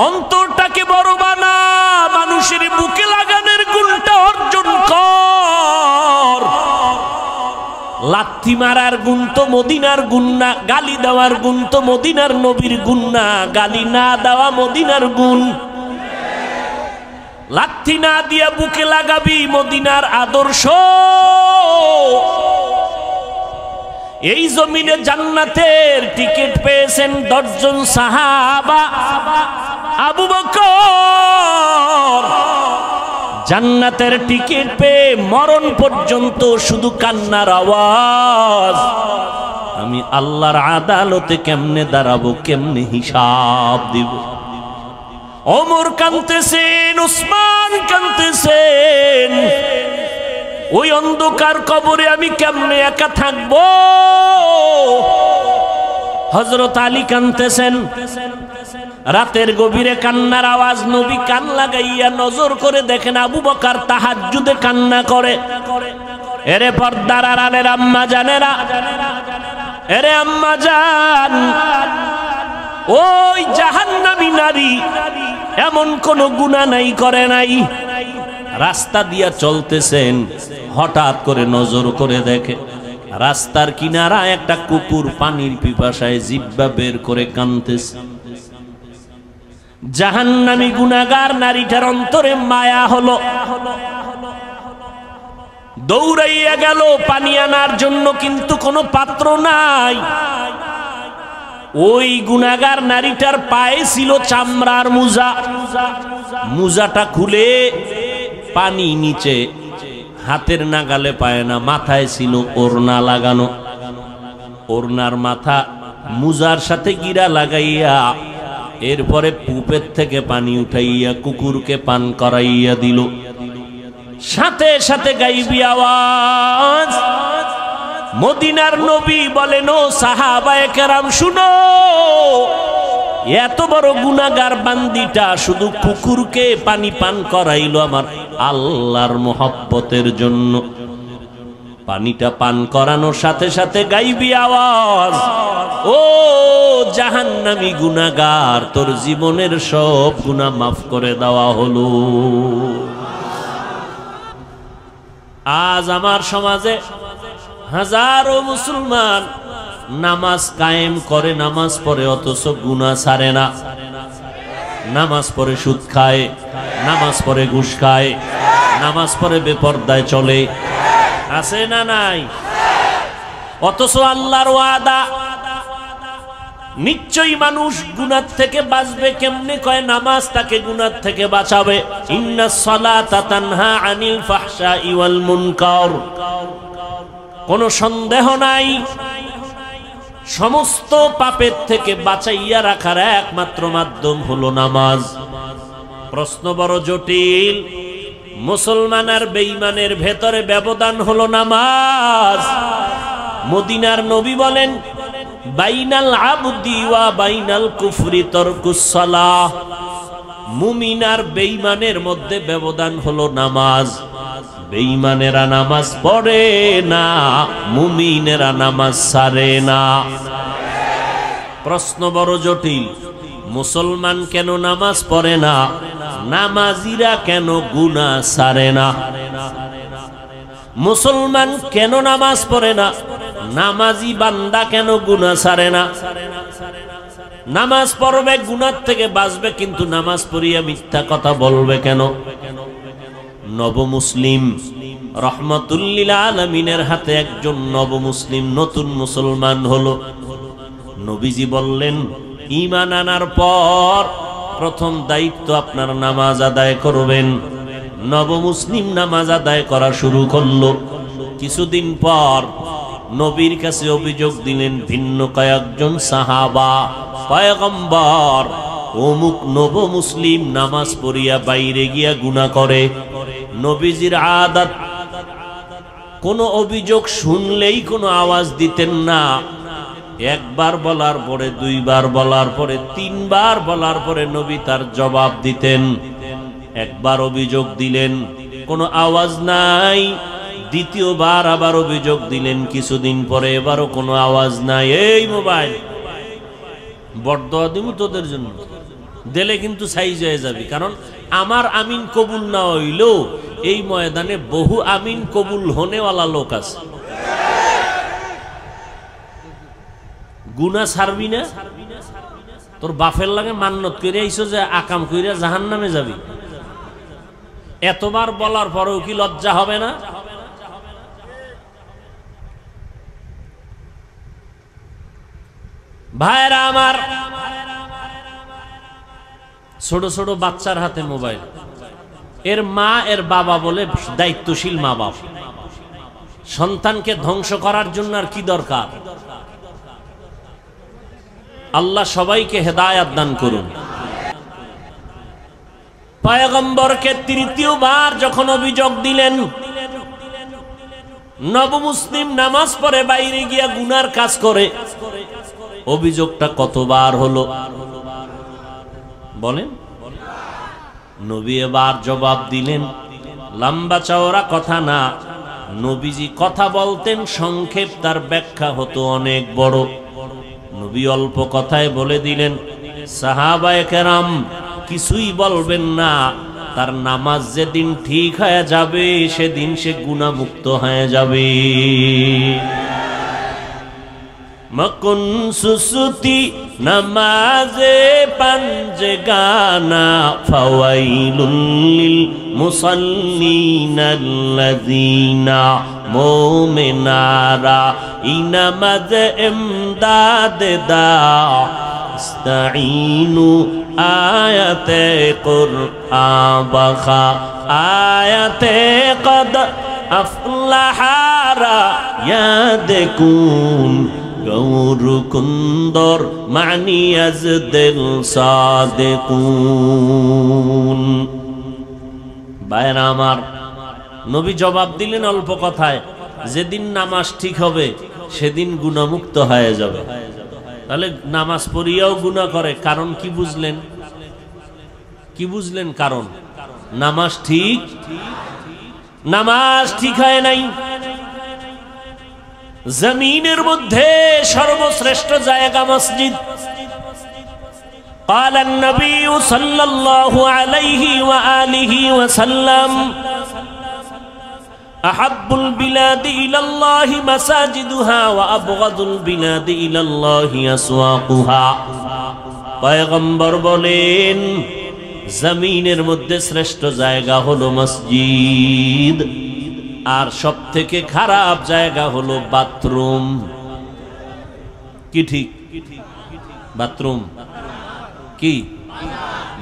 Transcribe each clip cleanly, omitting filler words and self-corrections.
অন্তরটাকে বড় বানা, মানুষের বুকে লাগানোর গুণটা অর্জন কর। লাথি মারার গুণ তো মদিনার গুণ না, গালি দেওয়ার গুণ তো মদিনার নবীর গুণ না, গালি না দেওয়া মদিনার গুণ। লাথি না দিয়া বুকে লাগাবি মদিনার আদর্শ। এই জমিনে জান্নাতের টিকিট পেয়েছেন 10 জন সাহাবা। আবু বকর জান্নাতের টিকিট পেয়ে মরণ পর্যন্ত শুধু কান্নার আওয়াজ। আমি আল্লাহর আদালতে কেমনে দাঁড়াবো, কেমনে হিসাব দিব। ওমর কাঁদতেছেন, উসমান কাঁদতেছেন, ওই অন্ধকার কবরে আমি কেমনে একা থাকবো। হযরত আলী কাঁদতেছেন, রাতের গভীরে কান্নার আওয়াজ। নবী কান লাগাইয়া নজর করে দেখেন আবু বকর তাহাজ্জুদে কান্না করে। এরে পর্দার আড়ালের আম্মা জানেরা, এরে আম্মা জান, ওই জাহান্নামী নারী এমন কোন গুনাহ নাই করে নাই। রাস্তা দিয়া চলতেছেন, হঠাৎ করে নজর করে দেখে রাস্তার কিনারা একটা কুকুর পানির পিপাসায় জিহ্বা বের করে কাঁদতেছে। জাহান্নামী গুনাহগার নারীটার অন্তরে মায়া হলো, দৌড়াইয়া গেল পানি আনার জন্য, কিন্তু কোনো পাত্র নাই। ওই গুনাহগার নারীটার পায়ে ছিল চামড়ার মোজা। মোজাটা খুলে পানি নিচে হাতের নাগালে পায় না, মাথায় ছিল ওড়না লাগানো। ওড়নার মাথা মোজার সাথে গিরা লাগাইয়া এরপরে পুপের থেকে পানি উঠাইয়া কুকুরকে পান করাইয়া দিল। সাথে সাথে গাইবি আওয়াজ, মদিনার নবী বলেন, ও সাহাবায়ে কেরাম শুনো, এত বড় গুনাহগার বান্দিটা শুধু কুকুরকে পানি পান করাইলো আমার আল্লাহর মোহব্বতের জন্য। পানিটা পান করানোর সাথে সাথে গাইবি আওয়াজ, ও জাহান্নামী গুনাহগার, তোর জীবনের সব গুনাহ মাফ করে দেওয়া হলো। আজ আমার সমাজে হাজারো মুসলমান নামাজ কায়েম করে, নামাজ পড়ে, অথচ গুনাহ ছাড়ে না। নামাজ পড়ে সুদ খায়, নামাজ পড়ে ঘুষ খায়, নামাজ পড়ে বেপরদায় চলে, আছে না নাই? অথচ আল্লাহর ওয়াদা, নিশ্চয়ই মানুষ গুনাহ থেকে বাঁচবে। কেমনে? কয় নামাজ তাকে গুনাহ থেকে বাঁচাবে। ইন্নাস সালাতা তানহা আনিল ফাহশাই ওয়াল মুনকার। কোনো সন্দেহ নাই, সমস্ত পাপের থেকে বাঁচাইয়া রাখার একমাত্র মাধ্যম হলো নামাজ। প্রশ্ন বড় জটিল। মুসলমান আর বেঈমানের ভেতরে ব্যবধান হলো নামাজ। মদিনার নবী বলেন, বাইনাল আবদি ওয়া বাইনাল কুফরি তারকুস সালাহ। মুমিন আর বেঈমানের মধ্যে ব্যবধান হলো নামাজ। বেঈমানেরা নামাজ পড়ে না, মুমিনেরা নামাজ ছাড়ে না। প্রশ্ন বড় জটিল। মুসলমান কেন নামাজ পড়ে না? নামাজিরা কেন গুনাহ ছাড়ে না? মুসলমান কেন নামাজ পড়ে না? নামাজি বান্দা কেন গুনাহ ছাড়ে না? নামাজ পড়বে, গুনাহ থেকে বাঁচবে, কিন্তু নামাজ পড়িয়া মিথ্যা কথা বলবে কেন? নব মুসলিম রহমাতুল্লিল আলামিনের হাতে একজন নব মুসলিম নতুন মুসলমান হলো। নবীজি বললেন, ঈমান আনার পর প্রথম দায়িত্ব আপনার নামাজ আদায় করবেন। নব মুসলিম নামাজ আদায় করা শুরু করলো। কিছুদিন পর নবীর কাছে অভিযোগ দিলেন ভিন্ন কয়েকজন সাহাবা, পয়গম্বর, অমুক নব মুসলিম নামাজ পড়িয়া বাইরে গিয়া গুনাহ করে। নবীজির আদত, কোন অভিযোগ শুনলেই কোনো আওয়াজ দিতেন না। একবার বলার পরে, দুইবার বলার পরে, তিনবার বলার পরে নবী তার জবাব দিতেন। একবার অভিযোগ দিলেন, কোনো আওয়াজ নাই। দ্বিতীয়বার আবার অভিযোগ দিলেন, কিছুদিন পরে এবারও কোনো আওয়াজ নাই। এই মোবাইল বড়দোয়া দিব তোদের জন্য, দিলে কিন্তু সাইজ হয়ে যাবে। কারণ আমার আমিন কবুল না হইলেও এই ময়দানে বহু আমিন কবুল হনেওয়ালা লোক আছে। গুনাহ ছাড়বি না, তোর বাপের লাগে মান্নত করে আইছো যে আকাম কইরা জাহান্নামে যাবি, এতবার বলার পরেও কি লজ্জা হবে না? ভাইরা আমার, ছোট ছোট বাচ্চার হাতে মোবাইল, এর মা এর বাবা বলে দায়িত্বশীল মা বাপ, সন্তানকে ধ্বংস করার জন্য আর কি দরকার? আল্লাহ সবাইকে হেদায়েত দান করুন। পয়গম্বরকে তৃতীয়বার যখন অভিযোগ দিলেন, নবমুসলিম নামাজ পড়ে বাইরে গিয়া গুনার কাজ করে, অভিযোগটা কতবার হলো বলেন? নবী এবার জবাব দিলেন, লম্বা চওড়া কথা না, নবীজি কথা বলতেন সংক্ষেপ, তার ব্যাখ্যা হতো অনেক বড়। নবী অল্প কথায় বলে দিলেন, সাহাবায়ে কেরাম কিছুই বলবেন না, তার নামাজ যেদিন ঠিক হয়ে যাবে সেদিন সে গুনাহমুক্ত হয়ে যাবে। মকুন সুসুতি নামাজে পাঞ্জে গানা, ফাওয়াইলুল লিল মুসাল্লিনাল্লাযীনা মুমিনারা ইনামাজ ইমদাদ দা ইস্তাঈনু আয়াতে কুরআন বাখা আয়াতে কদ আফলাহারা ইয়াদকুন গৌর কুন্দর মানি আজ দিল সাদেকুন। ভাইরা আমার, নবী জবাব দিলেন অল্প কথায়, যেদিন নামাজ ঠিক হবে সেদিন গুনাহমুক্ত হয়ে যাবে। তাহলে নামাজ পড়িয়াও গুনাহ করে, কারণ কি বুঝলেন? কি বুঝলেন কারণ? নামাজ ঠিক হয় নাই। জমিনের মধ্যে সর্বশ্রেষ্ঠ জায়গা মসজিদ। قال النبي صلى الله عليه وآله وسلم أحب البلاد إلى الله مساجدها وأبغض البلاد إلى الله أسواقها। পয়গম্বর বলেন, জমিনের মধ্যে শ্রেষ্ঠ জায়গা হলো মসজিদ, আর সব থেকে খারাপ জায়গা হলো বাথরুম। কি ঠিক? বাথরুম কি?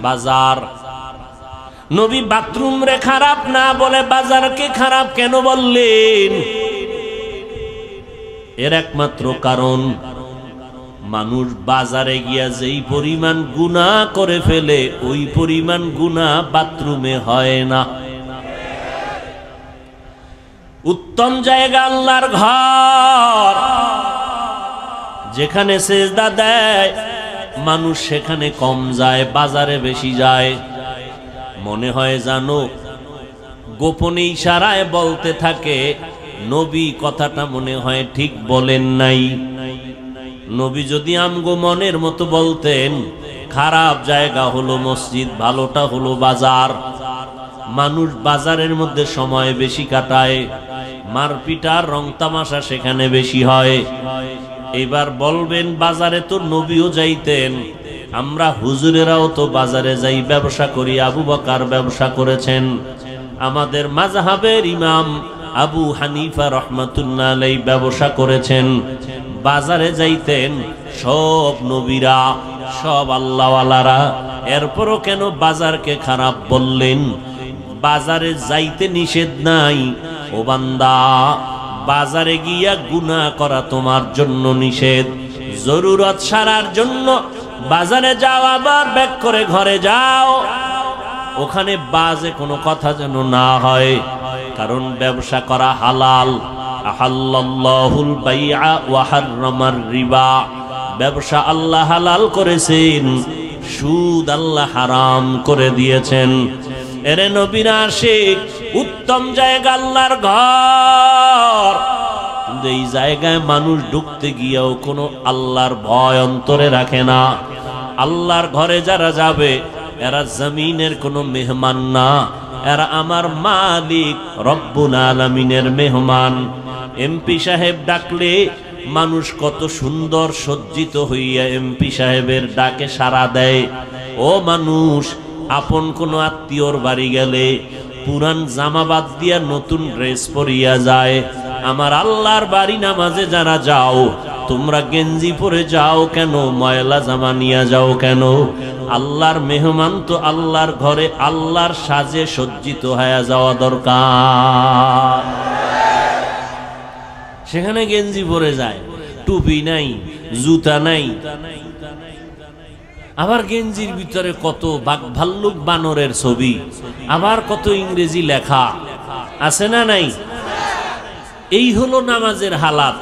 বাজার। নবী বাথরুম রে খারাপ না বলে বাজারকে খারাপ কেন বললেন? এর একমাত্র কারণ, মানুষ বাজারে গিয়া যেই পরিমাণ গুনাহ করে ফেলে ওই পরিমাণ গুনাহ বাথরুমে হয় না। উত্তম জায়গা আল্লাহর ঘর, যেখানে সেজদা দেয় মানুষ সেখানে কম যায়, বাজারে বেশি যায়। মনে হয় জানো গোপনে ইশারায় বলতে থাকে, নবী কথাটা মনে হয় ঠিক বলেন নাই। নবী যদি আমগো মনের মতো বলতেন, খারাপ জায়গা হলো মসজিদ, ভালোটা হলো বাজার। মানুষ বাজারের মধ্যে সময় বেশি কাটায়, মারপিটার রং তামাশা সেখানে বেশি হয়। এবার বলবেন বাজারে তো নবীও যাইতেন, আমরা হুজুরেরাও তো বাজারে যাই, ব্যবসা করি। আবু বকর ব্যবসা করেছেন, আমাদের মাযহাবের ইমাম আবু হানিফা রাহমাতুল্লাহ আলাইহি ব্যবসা করেছেন, বাজারে যাইতেন সব নবীরা, সব আল্লাহওয়ালারা। এরপরও কেন বাজারকে খারাপ বললেন? বাজারে যাইতে নিষেধ নাই ও বান্দা, বাজারে গিয়া গুনাহ করা তোমার জন্য নিষেধ। জরুরত সারার জন্য বাজারে যাও, আবার ব্যাক করে ঘরে যাও, ওখানে বাজে কোনো কথা যেন না হয়, কারণ ব্যবসা করা হালাল। আহাল্লাল্লাহুল বাইআ ওয়া হাররামার রিবা, ব্যবসা আল্লাহ হালাল করেছেন, সুদ আল্লাহ হারাম করে দিয়েছেন। এরে নবীর আশিক, উত্তম জায়গা আল্লাহর ঘর, কিন্তু এই জায়গায় মানুষ ঢুকতে গিয়েও কোনো আল্লাহর ভয় অন্তরে রাখে না। আল্লাহর ঘরে যারা যাবে এরা জমিনের কোনো মেহমান না, এরা আমার মালিক রব্বুল আলামিনের মেহমান। এমপি সাহেব ডাকলে মানুষ কত সুন্দর সজ্জিত হইয়া এমপি সাহেবের ডাকে সাড়া দেয়। ও মানুষ, আপন কোনো আত্মীয়র বাড়ি গেলে পুরান জামা বাদ দিয়া নতুন ড্রেস পরিয়া যায়। আমার আল্লাহর বাড়ি নামাজে যারা যাও, তোমরা গেঞ্জি পরে যাও কেন? ময়লা জামা নিয়ে যাও কেন? আল্লাহর মেহমান তো আল্লাহর ঘরে আল্লাহর সাজে সজ্জিত হয়ে যাওয়া দরকার। সেখানে গেঞ্জি পরে যায়, টুপি নাই, জুতা নাই, আবার গেঞ্জির ভিতরে কত ভাল্লুক বানরের ছবি, আবার কত ইংরেজি লেখা আছে না নাই? এই হলো নামাজের হালাত।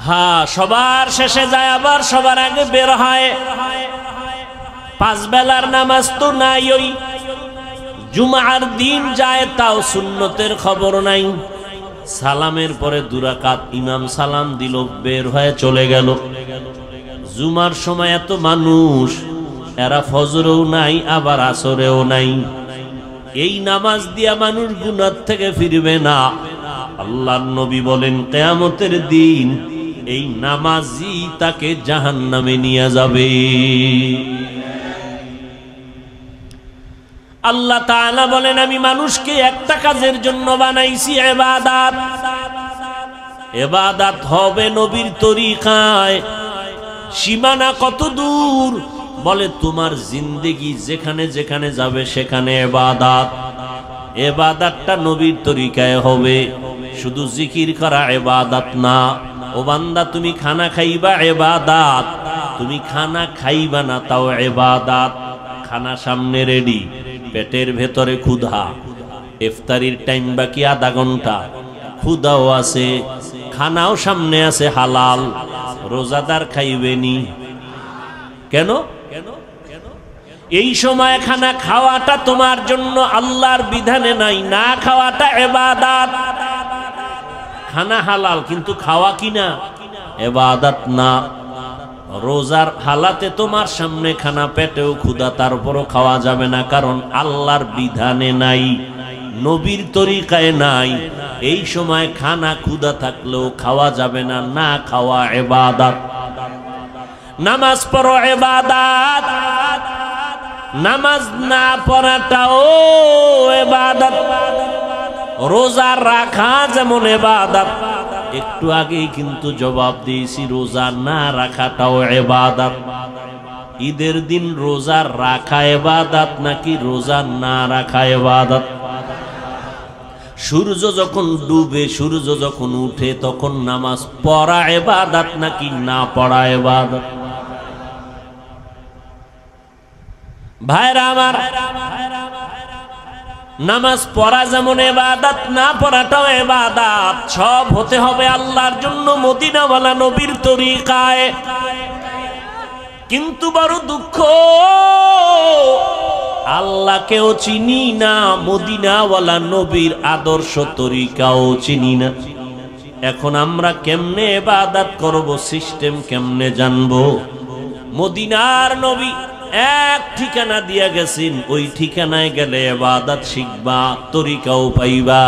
হ্যাঁ, সবার শেষে যায় আবার সবার আগে বের হয়। পাঁচ বেলার নামাজ তো নাই, ওই জুমার দিন যায় তাও সুন্নতের খবর নাই। সালামের পরে দুরাকাত ইমাম সালাম দিল, বের হয়ে চলে গেল। জুমার সময় এত মানুষ, এরা ফজরেও নাই আবার আসরেও নাই। এই নামাজ দিয়া মানুষ গুনাহ থেকে ফিরবে না। আল্লাহর নবী বলেন কিয়ামতের দিন এই নামাজি তাকে জাহান্নামে নিয়ে যাবে। আল্লাহ তাআলা বলেন আমি মানুষকে একটা কাজের জন্য বানাইছি, ইবাদত। ইবাদত হবে নবীর তরিকায়। সীমানা কত দূর? বলে তোমার জিন্দেগি যেখানে যেখানে যাবে সেখানে ইবাদত। ইবাদতটা নবীর তরিকায় হবে। শুধু জিকির করা ইবাদত না। ও বান্দা, তুমি খানা খাইবা ইবাদত, তুমি খানা খাইবা না তাও ইবাদত। খানা সামনে রেডি, পেটের ভেতরে ক্ষুধা, ইফতারির টাইম বাকি আধা ঘন্টা, ক্ষুধাও আছে, খানাও সামনে আছে হালাল। রোজাদার খাইবেনি কেন? এই সময় খানা খাওয়াটা তোমার জন্য আল্লাহর বিধানে নাই, না খাওয়াটা ইবাদত। খানা হালাল কিন্তু খাওয়া কিনা ইবাদত না। রোজার হালাতে তোমার সামনে খানা, পেটেও ক্ষুধা, তারপরও খাওয়া যাবে না, কারণ আল্লাহর বিধানে নাই, নবীর তরিকায় নাই। এই সময় খানা ক্ষুধা থাকলেও খাওয়া যাবে না, না খাওয়া ইবাদত। নামাজ পড়ো ইবাদত, নামাজ না পড়াটাও ইবাদত। রোজা রাখা যেমন ইবাদত, একটু আগেই কিন্তু জবাব দিয়েছি রোজা না রাখাটাও ইবাদত। ঈদের দিন রোজা রাখা ইবাদত নাকি রোজা না রাখা ইবাদত? সূর্য যখন ডুবে, সূর্য যখন উঠে, তখন নামাজ পড়া ইবাদত নাকি না পড়া ইবাদত? ভাইরা আমার, নামাজ পড়া যেমন ইবাদত, না পড়াটাও ইবাদত। সব হতে হবে আল্লাহর জন্য, মদিনাওয়ালা নবীর তরিকায়। কিন্তু বড় দুঃখ, আল্লাহকেও চিনি না, মদিনাওয়ালা নবীর আদর্শ তরিকাও চিনি না। এখন আমরা কেমনে ইবাদত করব, সিস্টেম কেমনে জানবো? মদিনার নবী এক ঠিকানা দিয়া গেছেন, ওই ঠিকানায় গেলে ইবাদত শিখবা, তরিকাও পাইবা।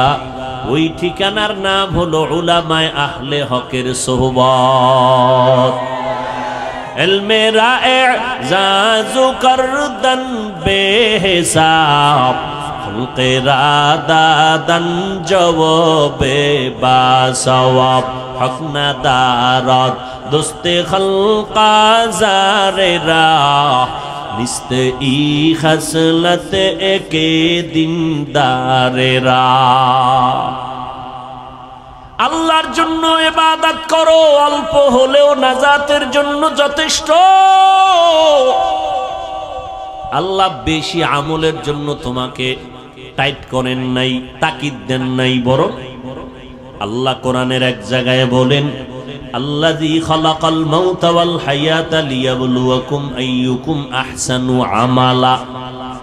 ওই ঠিকানার নাম হলো উলামায়ে আহলে হকের সোহবত। ইলমে রা'জাজু করদন বেহিসাব, খুলকে রাদাদান জওয়াবে বাসওয়াব, হক না দারদ দোস্তে খলকা জারে রাহ, নিস্তে ই খসলত একে দিনদারে রাহ। আল্লাহর জন্য ইবাদত করো, অল্প হলেও নাজাতের জন্য যথেষ্ট। আল্লাহ বেশি আমলের জন্য তোমাকে টাইট করেন নাই, তাকিদ দেন নাই, বরং আল্লাহ কোরআনের এক জায়গায় বলেন আল্লাযী খালাকাল মাউতা ওয়াল হায়াতা লিয়াবলুয়াকুম আইয়ুকুম আহসানু আমালা।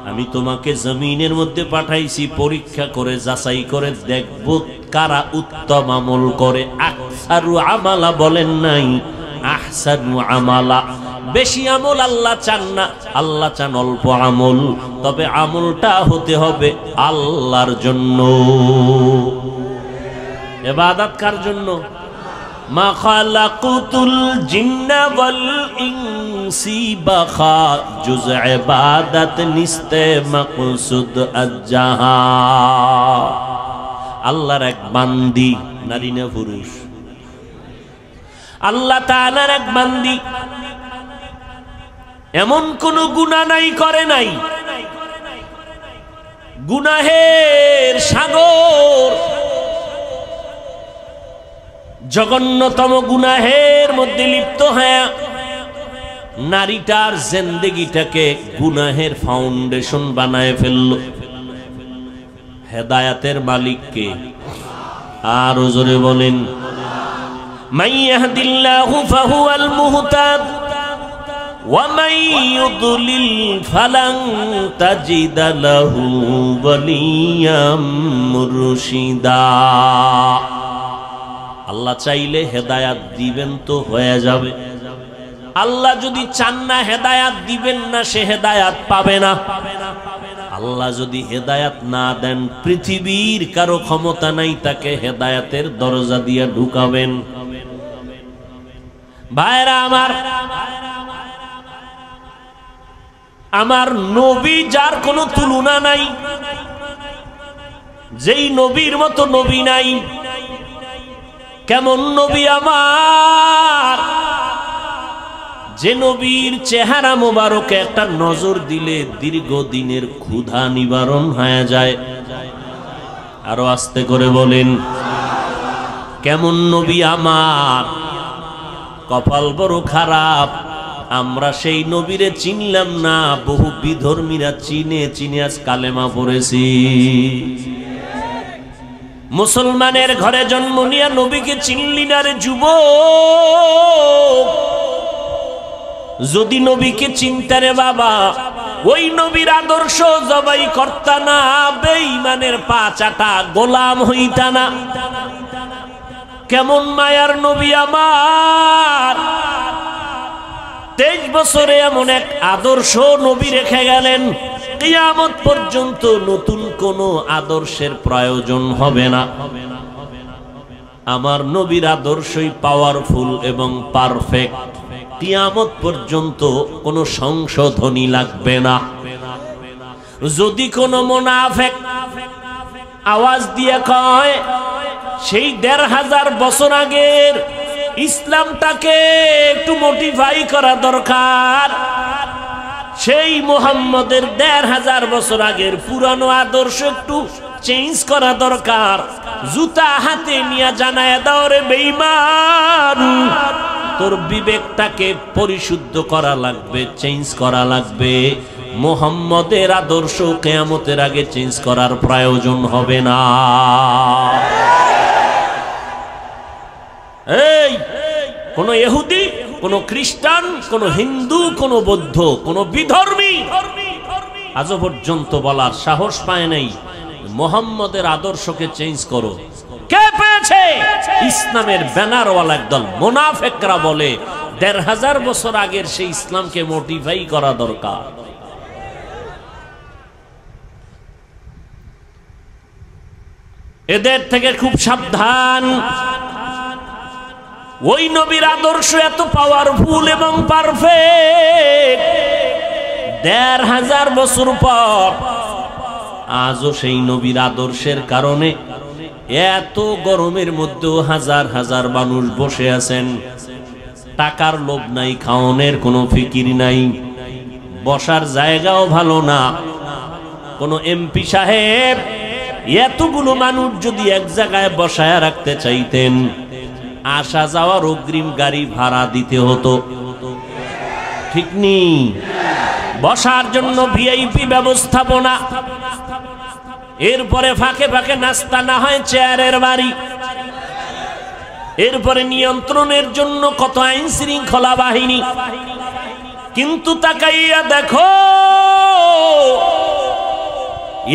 আমি তোমাকে জমিনের মধ্যে পাঠাইছি পরীক্ষা করে, যাচাই করে দেখব কারা উত্তম আমল করে। আকসারু আমালা বলেন নাই, আহসানু আমালা। বেশি আমল আল্লাহ চান না, আল্লাহ চান অল্প আমল, তবে আমলটা হতে হবে আল্লাহর জন্য। ইবাদত কার জন্য? মা খালাকুতুল জিন্না ওয়াল ইনসি বাখা জুজ ইবাদত নিস্তে মাকসুদ আজ্জাহা। আল্লাহর এক বান্দি, নারী না পুরুষ, আল্লাহ তাআলার এক বান্দি, এমন কোন গুনাহ নাই করে নাই, গুনাহের সাগর, জঘন্যতম গুনাহের মধ্যে লিপ্ত হয়ে নারীটার জিন্দেগিটাকে গুনাহের ফাউন্ডেশন বানায় ফেলল। হেদায়েতের মালিক কে? আর জোরে বলেন, মান ইয়াহদিল্লাহু ফাহুয়াল মুহতাদ ওয়া মান ইউদ্লিল ফালান তাজিদা লাহু ওয়ালিয়াম মুরশিদা। আল্লাহ চাইলে হেদায়াত দিবেন তো হয়ে যাবে, আল্লাহ যদি চান না হেদায়াত দিবেন না, সে হেদায়াত পাবে না। আল্লাহ যদি হেদায়াত না দেন, পৃথিবীর কারো ক্ষমতা নাই তাকে হেদায়াতের দরজা দিয়ে ঢুকাবেন। ভাইরা আমার, আমার নবী যার কোনো তুলনা নাই, যেই নবীর মতো নবী নাই। কেমন নবী আমার, যে নবীর চেহারা মোবারকে একটা নজর দিলে দীর্ঘদিনের ক্ষুধা নিবারণ হয়ে যায়। আরো আস্তে করে বলেন, কেমন নবী আমার। কপাল বড় খারাপ, আমরা সেই নবীরে চিনলাম না, বহু বিধর্মীরা চিনে চিনে আজ কালেমা পড়েছি। মুসলমানের ঘরে জন্ম নিয়ে নবীকে চিনলি না রে যুবক। যদি নবীকে চিনতে রে বাবা, ওই নবীর আদর্শ জবাই করতা না, বেঈমানের পা চাটা গোলাম হইতা না। কেমন মায়ার নবী আমার, 23 বছরে এমন এক আদর্শ নবী রেখে গেলেন, কিয়ামত পর্যন্ত নতুন কোন আদর্শের প্রয়োজন হবে না। আমার নবীর আদর্শই পাওয়ারফুল এবং পারফেক্ট, কিয়ামত পর্যন্ত কোনো সংশোধনী লাগবে না। যদি কোনো মুনাফিক আওয়াজ দিয়ে কয় সেই 1500 বছর আগের ইসলামটাকে একটু মডিফাই করা দরকার, সেই মুহাম্মদের 1500 বছর আগের পুরানো আদর্শ একটু চেঞ্জ করা দরকার, জুতা হাতে নিয়ে জানায় দাও রে বেঈমান, তোর বিবেকটাকে পরিশুদ্ধ করা লাগবে, চেঞ্জ করা লাগবে। মুহাম্মদের আদর্শ কিয়ামতের আগে চেঞ্জ করার প্রয়োজন হবে না। এই কোন ইহুদি, কোন খ্রিস্টান, কোন হিন্দু, কোন বৌদ্ধ, কোন বিধর্মী আজ পর্যন্ত বলার সাহস পায় নাই মুহাম্মদের আদর্শকে চেঞ্জ করো। কে পেয়েছে? ইসলামের ব্যানারওয়ালা একদল মুনাফিকরা বলে 1500 বছর আগের সেই ইসলামকে মডিফাই করা দরকার। এদের থেকে খুব সাবধান। ওই নবীর আদর্শ এত পাওয়ারফুল এবং পারফেক্ট, 1500 বছর পর আজও সেই নবীর আদর্শের কারণে এত গরমের মধ্যেও হাজার হাজার মানুষ বসে আছেন। টাকার লোভ নাই, খাওয়ানোর কোনো ফিকির নাই, বসার জায়গাও ভালো না। কোন এমপি সাহেব এতগুলো মানুষ যদি এক জায়গায় বসায় রাখতে চাইতেন, আসা যাওয়ার অগ্রিম গাড়ি ভাড়া দিতে হতো, ঠিক নেই? বসার জন্য ভিআইপি ব্যবস্থাপনা, এরপরে ফাঁকে ফাঁকে নাস্তা, না হয় চেয়ারের বাড়ি, এরপরে নিয়ন্ত্রণের জন্য কত আইন শৃঙ্খলা বাহিনী। কিন্তু তাকাইয়া দেখো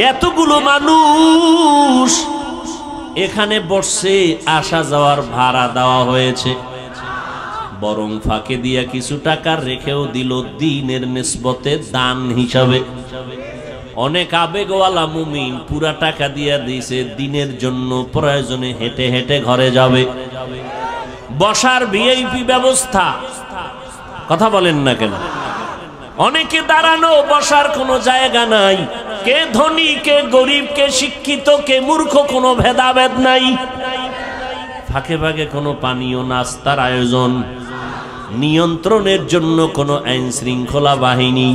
এতগুলো মানুষ এখানে বসছে, আসা যাওয়ার ভাড়া দেওয়া হয়েছে। বরং ফাঁকে দিয়া কিছু টাকা রেখেও দিল দ্বীনের নিসবতে দান হিসাবে। অনেক আবেগওয়ালা মুমিন পুরা টাকা দিয়া দিয়েছে দ্বীনের জন্য, প্রয়োজনে হেঁটে হেঁটে ঘরে যাবে। বসার ভিআইপি ব্যবস্থা, কথা বলেন না কেন? অনেকে দাঁড়ানো, বসার কোনো জায়গা নাই। কে ধনী, কে গরিব, কে শিক্ষিত, কে মূর্খ, কোনো ভেদাভেদ নাই। ফাঁকে ফাঁকে কোনো পানীয় নাস্তার আয়োজন, নিয়ন্ত্রণের জন্য কোনো আইন শৃঙ্খলা বাহিনী।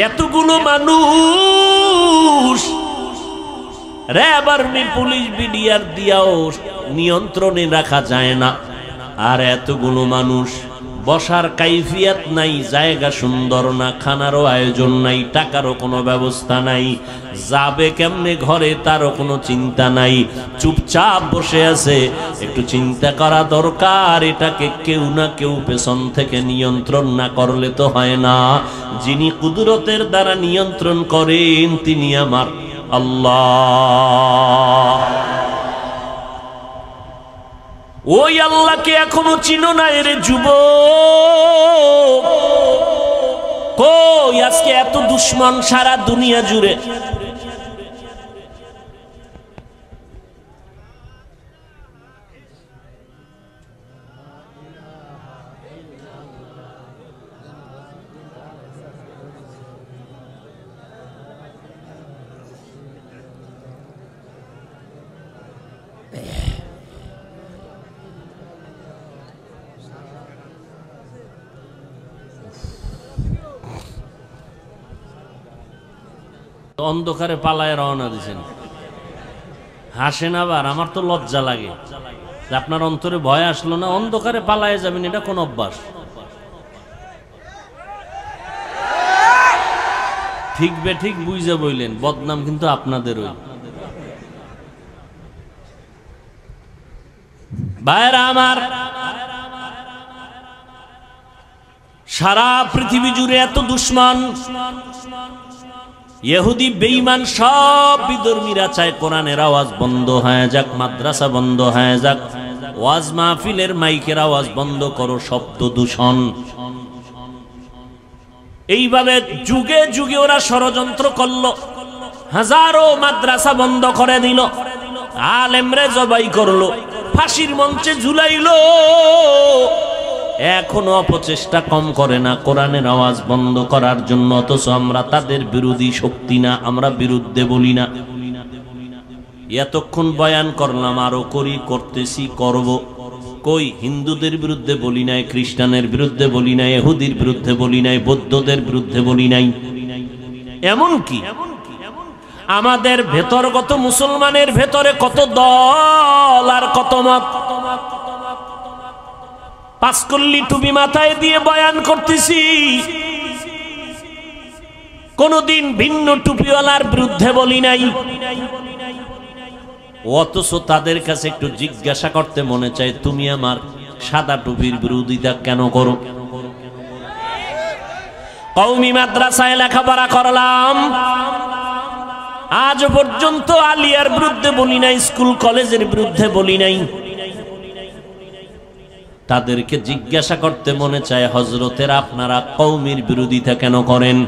এতগুলো মানুষ র্যাব, আর্মি, পুলিশ, বিডিআর দিয়াও নিয়ন্ত্রণে রাখা যায় না। আর এতগুলো মানুষ, বসার কাইফিয়াত নাই, জায়গা সুন্দর না, খানারও আয়োজন নাই, টাকারও কোনো ব্যবস্থা নাই, যাবে কেমনে ঘরে তারও কোনো চিন্তা নাই, চুপচাপ বসে আছে। একটু চিন্তা করা দরকার, এটাকে কেউ না কেউ পেছন থেকে নিয়ন্ত্রণ না করলে তো হয় না। যিনি কুদরতের দ্বারা নিয়ন্ত্রণ করেন তিনি আমার আল্লাহ। ওই আল্লাহকে এখনো চিনো না রে যুবক? কই আজকে এত দুশ্মন সারা দুনিয়া জুড়ে? অন্ধকারে পালায় রওনা দিয়েছেন, হাসেন আবার। আমার তো লজ্জা লাগে, আপনার অন্তরে ভয় আসলো না? অন্ধকারে পালায় যাবেন, এটা কোন অভ্যাস? ঠিক বে ঠিক বুঝে বইলেন, বদনাম কিন্তু আপনাদেরই। ভাইরা আমার, সারা পৃথিবী জুড়ে এত দুশ্মন, ইহুদি বেঈমান সব বিধর্মীরা চায় কোরআনের আওয়াজ বন্ধ হয়ে যাক, মাদ্রাসা বন্ধ হয়ে যাক, ওয়াজ মাহফিলের মাইকের আওয়াজ বন্ধ করো, শব্দ দূষণ। এইভাবে যুগে যুগে ওরা ষড়যন্ত্র করলো, হাজারো মাদ্রাসা বন্ধ করে দিল, আলেমরে জবাই করলো, ফাঁসির মঞ্চে ঝুলাইলো। এখনো অপচেষ্টা কম করে না কোরআনের আওয়াজ বন্ধ করার জন্য। অথচ আমরা তাদের বিরোধী শক্তি না, আমরা বিরুদ্ধে বলি না। এতক্ষণ বয়ান করলাম, আরো করি, করতেছি, করব। কই হিন্দুদের বিরুদ্ধে বলি নাই, খ্রিস্টানের বিরুদ্ধে বলি নাই, ইহুদির বিরুদ্ধে বলি নাই, বৌদ্ধদের বিরুদ্ধে বলি নাই। এমন কি আমাদের ভেতরগত মুসলমানের ভেতরে কত দল আর কত মত। পাঁচকল্লি টুপি মাথায় দিয়ে বয়ান করতেছি, কোনদিন ভিন্ন টুপিওয়ালার বিরুদ্ধে বলি নাই। অথচ তাদের কাছে একটু জিজ্ঞাসা করতে মনে চায়, তুমি আমার সাদা টুপির বিরোধিতা কেন করো? কওমি মাদ্রাসায় লেখাপড়া করলাম, আজ পর্যন্ত আলিয়ার বিরুদ্ধে বলি নাই, স্কুল কলেজের বিরুদ্ধে বলি নাই। তাদেরকে জিজ্ঞাসা করতে মনে চায়, হযরতের আপনারা কওমির বিরোধিতা কেন করেন?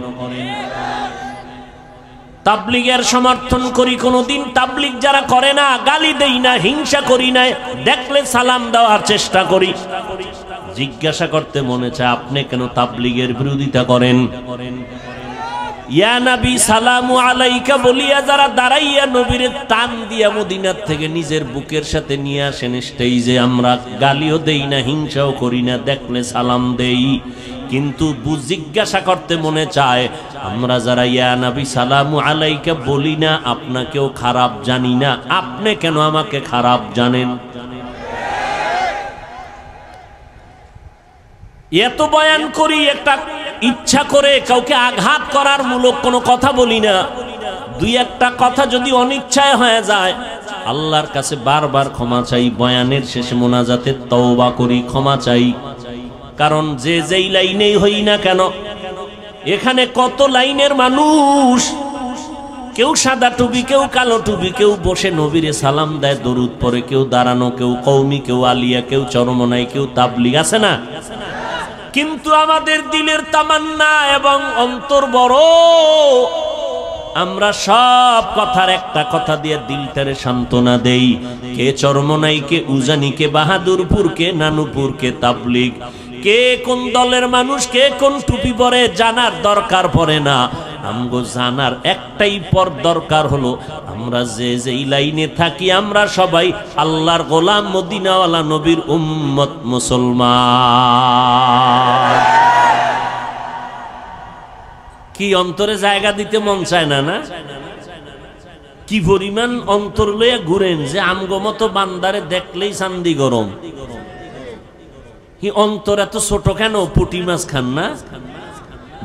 তাবলীগের সমর্থন করি, কোনদিন তাবলীগ যারা করে না গালি দেই না, হিংসা করি না, দেখলে সালাম দেওয়ার চেষ্টা করি। জিজ্ঞাসা করতে মনে চায়, আপনি কেন তাবলীগের বিরোধিতা করেন? ইয়া নবী সালামু আলাইকা বলিয়া যারা দাঁড়াইয়া নবীরে টান দিয়া মদিনার থেকে নিজের বুকের সাথে নিয়ে আসেন স্টেজে, আমরা গালিও দেই না, হিংসাও করি না, দেখলে সালাম দেই। কিন্তু জিজ্ঞাসা করতে মনে চায়, আমরা যারা ইয়া নবী সালামু আলাইকা বলি না, আপনাকেও খারাপ জানি না, আপনি কেন আমাকে খারাপ জানেন? এত বয়ান করি, একটা ইচ্ছা করে কাউকে আঘাত করার মূলক কোনো কথা বলি না। দুই একটা কথা যদি অনিচ্ছায় হয়ে যায়, আল্লাহর কাছে বারবার ক্ষমা চাই। বয়ানের শেষে মোনাজাতে তওবা করি, ক্ষমা চাই। কারণ যে যেই লাইনেই হই না কেন, এখানে কত লাইনের মানুষ, কেউ সাদা টুপি, কেউ কালো টুপি, কেউ বসে নবীরে সালাম দেয়, দরুদ পড়ে, কেউ দাঁড়ানো, কেউ কওমি, কেউ আলিয়া, কেউ চরমনাই, কেউ তাবলিগ, আছে না? কিন্তু আমাদের দিলের তামান্না এবং অন্তর বড়, আমরা সব কথার একটা কথা দিয়ে দিলটারে সান্ত্বনা দেই। কে চরমনাই, কে উজানি, কে বাহাদুরপুর, কে নানুপুর, কে তাবলিগ, কে কোন দলের মানুষ, কে কোন টুপি পরে জানার দরকার পড়ে না। আমগো জানার একটাই পর দরকার হলো, আমরা যে যেই লাইনে থাকি আমরা সবাই আল্লাহর গোলাম, মদিনাওয়ালা নবীর উম্মত, মুসলমান। কি অন্তরে জায়গা দিতে মন চায় না? না, কি পরিমাণ অন্তর লইয়া ঘুরেন যে আমগো মতো বান্দারে দেখলেই চান্দি গরম। কি অন্তর এত ছোট কেন? পুঁটি মাছ খান না?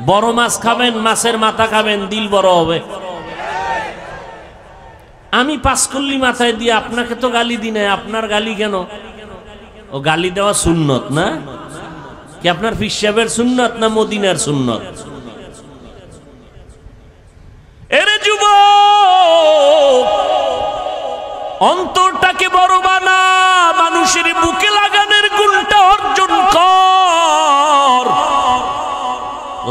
বড় মাছ খাবেন, মাছের মাথা খাবেন, দিল বড় হবে। আমি পাঁচকল্লি মাথায় দিয়ে আপনাকে তো গালি দিই না, আপনার গালি কেন? ও গালি দেওয়া সুন্নত না? কি আপনার পীর সাহেবের সুন্নত না মদিনার সুন্নত? এরে যুবক, অন্তরটাকে বড় বানা, মানুষের বুকে লাগানোর গুণটা অর্জন কর।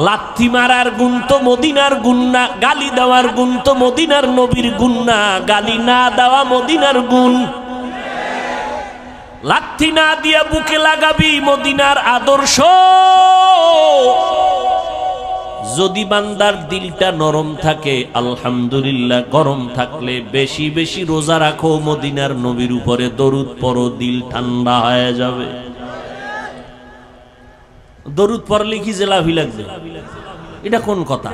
লাথি মারার গুণ তো মদিনার গুণ না, গালি দেওয়ার গুণ তো মদিনার নবীর গুণ না, গালি না দেওয়া মদিনার গুণ। লাথি না দিয়া বুকে লাগাবি মদিনার আদর্শ। যদি বান্দার দিলটা নরম থাকে, আলহামদুলিল্লাহ, গরম থাকলে বেশি বেশি রোজা রাখো, মদিনার নবীর উপরে দরুদ পড়ো, দিল ঠান্ডা হয়ে যাবে। দরুদ পড়লে কি জেলাভি লাগবে? এটা কোন কথা?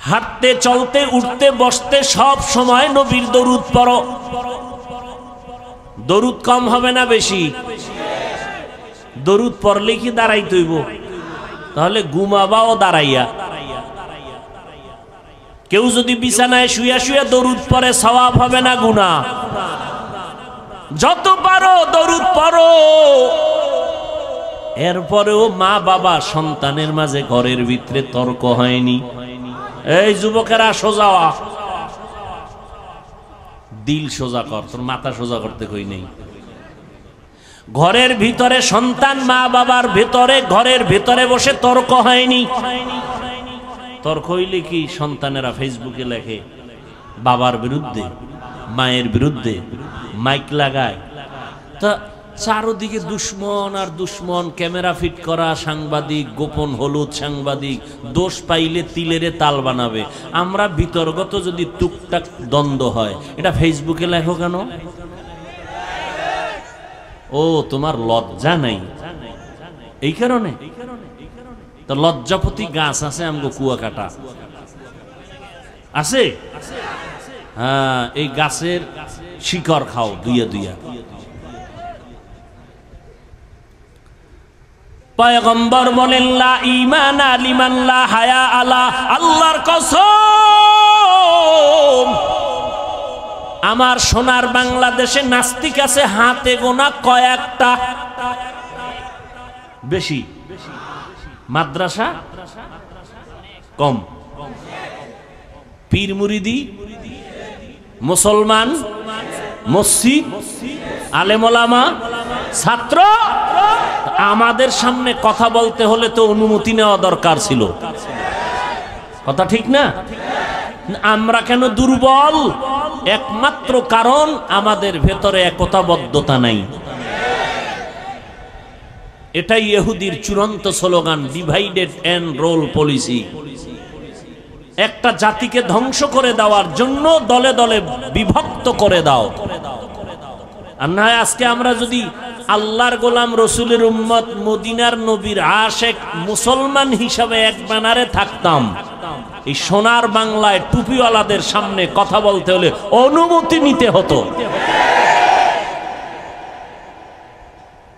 হাঁটতে, চলতে, উঠতে, বসতে সব সময় নবীর দরুদ পড়ো। দরুদ কম হবে না বেশি? দরুদ পড়লে কি দাঁড়াইতে হইব? তাহলে ঘুমাবাও দাঁড়াইয়া। কেউ যদি বিছানায় শুয়া শুয়া দরুদ পড়ে সওয়াব হবে না গুনাহ? যত পারো দরুদ পড়ো। এরপরেও মা বাবা সন্তানের মাঝে ঘরের ভিতরে তর্ক হয়নি। এই যুবকেরা সোজা হ, দিল সোজা কর, তোর মাথা সোজা করতে কই নেই। ঘরের ভিতরে সন্তান মা বাবার ভেতরে, ঘরের ভেতরে বসে তর্ক হয়নি। তর্ক হইলে কি সন্তানেরা ফেসবুকে লেখে বাবার বিরুদ্ধে, মায়ের বিরুদ্ধে, মাইক লাগায়। তা চারদিকে দুশ্মন আর দুশ্মন, ক্যামেরা ফিট করা সাংবাদিক, গোপন হলুদ সাংবাদিক, দোষ পাইলে তিলেরে তাল বানাবে। আমরা বিতর্গত যদি টুকটাক দ্বন্দ্ব হয়, এটা ফেসবুকে লেখো কেন? ও তোমার লজ্জা নাই, এই কারণে। তো লজ্জাপতি গাছ আছে আমগো কুয়াকাটা আছে, হ্যাঁ, এই গাছের শিকড় খাও দুইয়া দুইয়া। পয়গম্বর বলেন লা ঈমানা লিমান লা হায়া আলা, আল্লাহর কসম আমার সোনার বাংলাদেশে নাস্তিক আছে হাতে গোনা কয়েকটা, বেশি মাদ্রাসা কম, পীর মুরিদি, মুসলমান, মসজিদ, আলেম ওলামা, ছাত্র। আমাদের সামনে কথা বলতে হলে তো অনুমতি নেওয়া দরকার ছিল, কথা ঠিক না? আমরা কেন দুর্বল? একমাত্র কারণ আমাদের ভেতরে একতাবদ্ধতা নাই। এটাই ইহুদির চূড়ান্ত slogan, divided and rule policy. একটা জাতিকে ধ্বংস করে দেওয়ার জন্য দলে দলে বিভক্ত করে দাও। আর না আজকে আমরা যদি আল্লাহর গোলাম, রসুলের উম্মত, মদিনার নবীর আশেক মুসলমান হিসাবে এক ব্যানারে থাকতাম, এই সোনার বাংলায় টুপিওয়ালাদের সামনে কথা বলতে হলে অনুমতি নিতে হতো।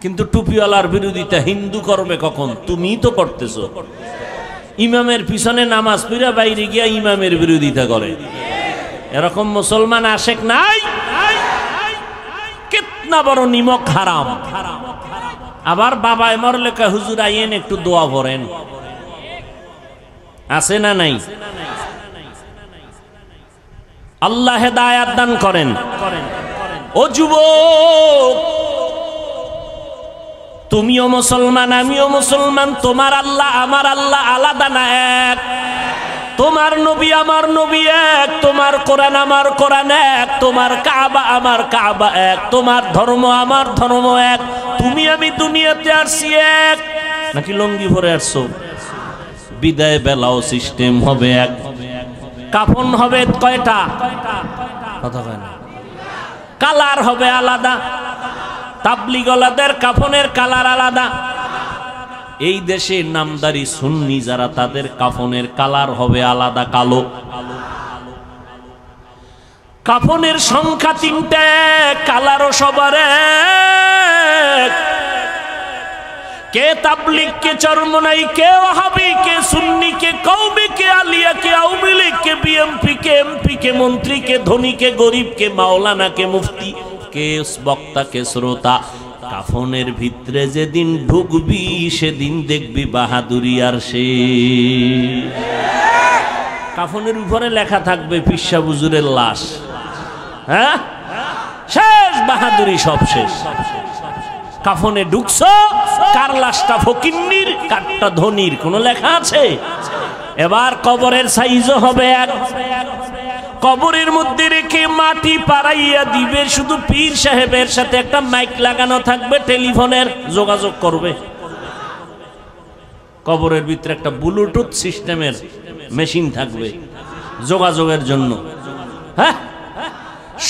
কিন্তু টুপিওয়ালার বিরোধিতা হিন্দু করবে কখন? তুমিই তো করতেছো। ইমামের পিছনে নামাজ পড়া বাইরে গিয়া ইমামের বিরোধিতা করে, এরকম মুসলমান আশেক নাই? কিতনা বড় নিমক হারাম। আবার বাবা মরলে কয় হুজুর আইয়েন একটু দোয়া পড়েন, আছে না নাই? আল্লাহ হেদায়াত দান করেন। ও যুবক, তুমিও মুসলমান, আমিও মুসলমান, তোমার আল্লাহ আমার আল্লাহ আলাদা না এক। তোমার নবী আমার নবী এক, তোমার কোরআন আমার কোরআন এক, তোমার কাবা আমার কাবা এক, তোমার ধর্ম আমার ধর্ম এক। তুমি আমি দুনিয়াতে আসছি এক, নাকি লঙ্গি ভরে আসছো? বিদায় বেলাও সিস্টেম হবে এক। কাফন হবে কয়টা? কথা কয় না। কালার হবে আলাদা। তাবলিগলাদের কাফনের কালার আলাদা। এই দেশে নামদারি সুন্নি যারা, তাদের কাফনের কালার হবে আলাদা, কালো। কাফনের সংখ্যা 3টে, কালারও সবার এক। কে তাবলিগ, কে চরমনাই, কে ওয়াহাবি, কে সুন্নি, কে কওমি, কে আলিয়া, কে আওয়ামী লীগ, কে বিএমপি, কে এমপি, কে মন্ত্রী, কে ধনী, কে গরিব, কে মাওলানা, কে মুফতি, কে বক্তা, কে শ্রোতা। কাফনের ভিতরে যেদিন ঢুকবি সেদিন দেখবি বাহাদুরি আর সে। কাফনের উপরে লেখা থাকবে পিসা হুজুরের লাশ। হ্যাঁ, শেষ বাহাদুরি, সব শেষ। কাফনে ঢুকছো, কার লাশটা ফকিন্নির, কারটা ধনির, কোন লেখা আছে? এবার কবরের সাইজও হবে এক। কবরের মধ্যে রেখে মাটি পাড়াইয়া দিবে, শুধু পীর সাহেবের সাথে একটা মাইক লাগানো থাকবে, টেলিফোনের যোগাযোগ করবে। কবরের ভিতরে একটা ব্লুটুথ সিস্টেমের মেশিন থাকবে যোগাযোগের জন্য। হ্যাঁ,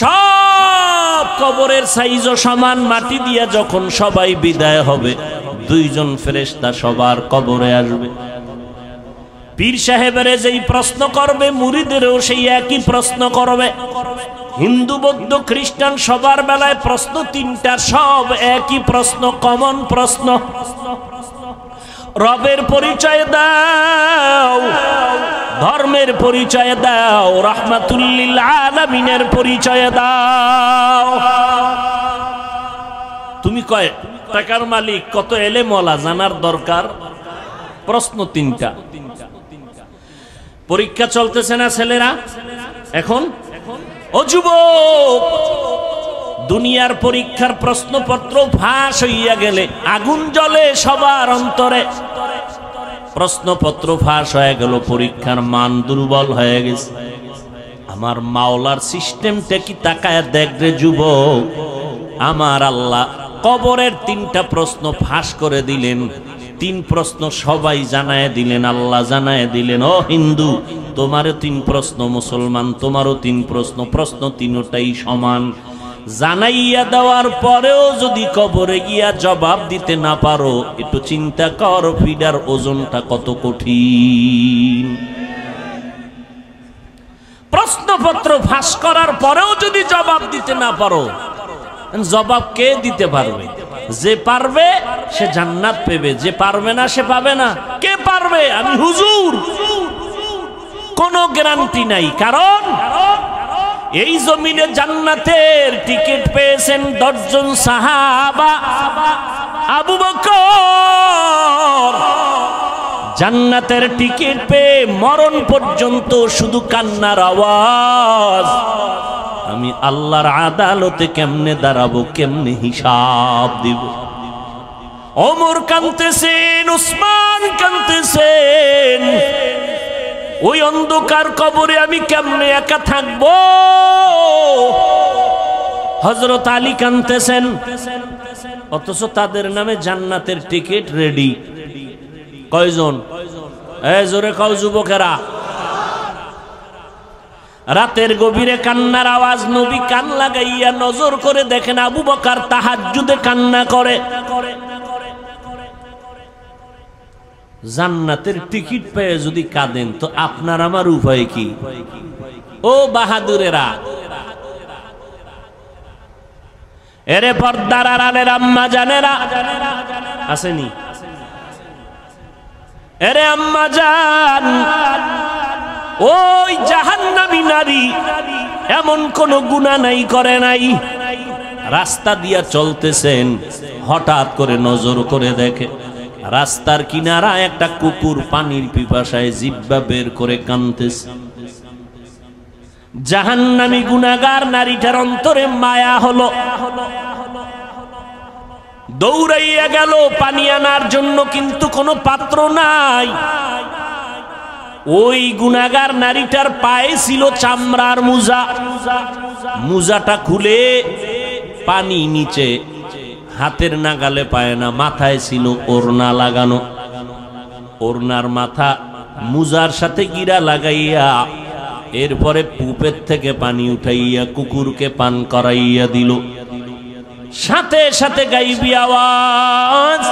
সব কবরের সাইজও সমান। মাটি দিয়া যখন সবাই বিদায় হবে, 2 জন ফেরেশতা সবার কবরে আসবে। পীর সাহেবের যেই প্রশ্ন করবে, মুরিদেরও সেই একই প্রশ্ন করবে। হিন্দু বৌদ্ধ খ্রিস্টান সবার বেলায় প্রশ্ন 3টা, সব একই প্রশ্ন, কমন প্রশ্ন। রবের পরিচয় দাও, ধর্মের পরিচয় দাও, রাহমাতুল লিল আলামিনের পরিচয় দাও। তুমি কয় টাকার মালিক, কত এলেম ওয়ালা, জানার দরকার। প্রশ্ন 3টা। পরীক্ষা চলতেছে না ছেলেরা এখন? ও যুবক, দুনিয়ার পরীক্ষার প্রশ্নপত্র ফাঁস হইয়া গেলে আগুন জ্বলে সবার অন্তরে। প্রশ্নপত্র ফাঁস হয়ে গেল, পরীক্ষার মান দুর্বল হয়ে গেছে। আমার মাওলার সিস্টেমটা কি তাকায় দেখ রে যুবক। আমার আল্লাহ কবরের 3টা প্রশ্ন ফাঁস করে দিলেন। 3 প্রশ্ন সবাই জানায় দিলেন, আল্লাহ জানায় দিলেন। ও হিন্দু, তোমারও 3 প্রশ্ন, মুসলমান তোমারও 3 প্রশ্ন। প্রশ্ন 3টাই সমান। জানাইয়া দেওয়ার পরেও যদি কবরে গিয়া জবাব দিতে না পারো, একটু চিন্তা কর ফিডার ওজনটা কত কঠিন। প্রশ্নপত্র ফাঁস করার পরেও যদি জবাব দিতে না পারো, জবাব কে দিতে পারবে? যে পারবে সে জান্নাত পেবে, যে পারবে না সে পাবে না। কে পারবে? আমি হুজুর। কোনো গ্যারান্টি নাই, কারণ এই জমিনে জান্নাতের টিকিট পেয়েছেন 10 জন সাহাবা। আবু বকর জান্নাতের টিকিট পেয়ে মরণ পর্যন্ত শুধু কান্নার আওয়াজ। আমি আল্লাহর আদালতে কেমনে দাঁড়াবো, কেমনে হিসাব দিব। ওমর কাঁদতেছেন, উসমান কাঁদতেছেন। ওই অন্ধকার কবরে আমি কেমনে একা থাকবো। হযরত আলী কাঁদতেছেন, অথচ তাদের নামে জান্নাতের টিকিট রেডি। কয়জন? এই জোরে কও যুবকেরা। রাতের গভীরে কান্নার আওয়াজ। নবী কান লাগাইয়া নজর করে দেখেন আবু বকর তাহাজ্জুদে কান্না করে। জান্নাতের টিকিট পেয়ে যদি কাঁদেন, তো আপনার আমার উপায় কি? ও বাহাদুরেরা, এরে পর্দার আড়ালের আম্মা জানেরা আসেনি? এরে আম্মা জান, ওই জাহান্নামী নারী এমন কোন গুনাহ নাই, করে নাই। রাস্তা দিয়া চলতেছেন, হঠাৎ করে নজর করে দেখে রাস্তার কিনারা একটা কুকুর পানির পিপাসায় জিহ্বা বের করে কাঁদতেছে। জাহান্নামী গুনাহগার নারীটার অন্তরে মায়া হলো, দৌড়াইয়া গেল পানি আনার জন্য, কিন্তু কোনো পাত্র নাই। ওই গুনাহগার নারীটার পায়ে ছিল চামড়ার মোজা, মোজাটা খুলে পানি নিচে, হাতের নাগালে পায় না, মাথায় ছিল ওড়না লাগানো, ওড়নার মাথা মোজার সাথে গিরা লাগাইয়া এরপরে পুপের থেকে পানি উঠাইয়া কুকুরকে পান করাইয়া দিল। সাথে সাথে গাইবি আওয়াজ,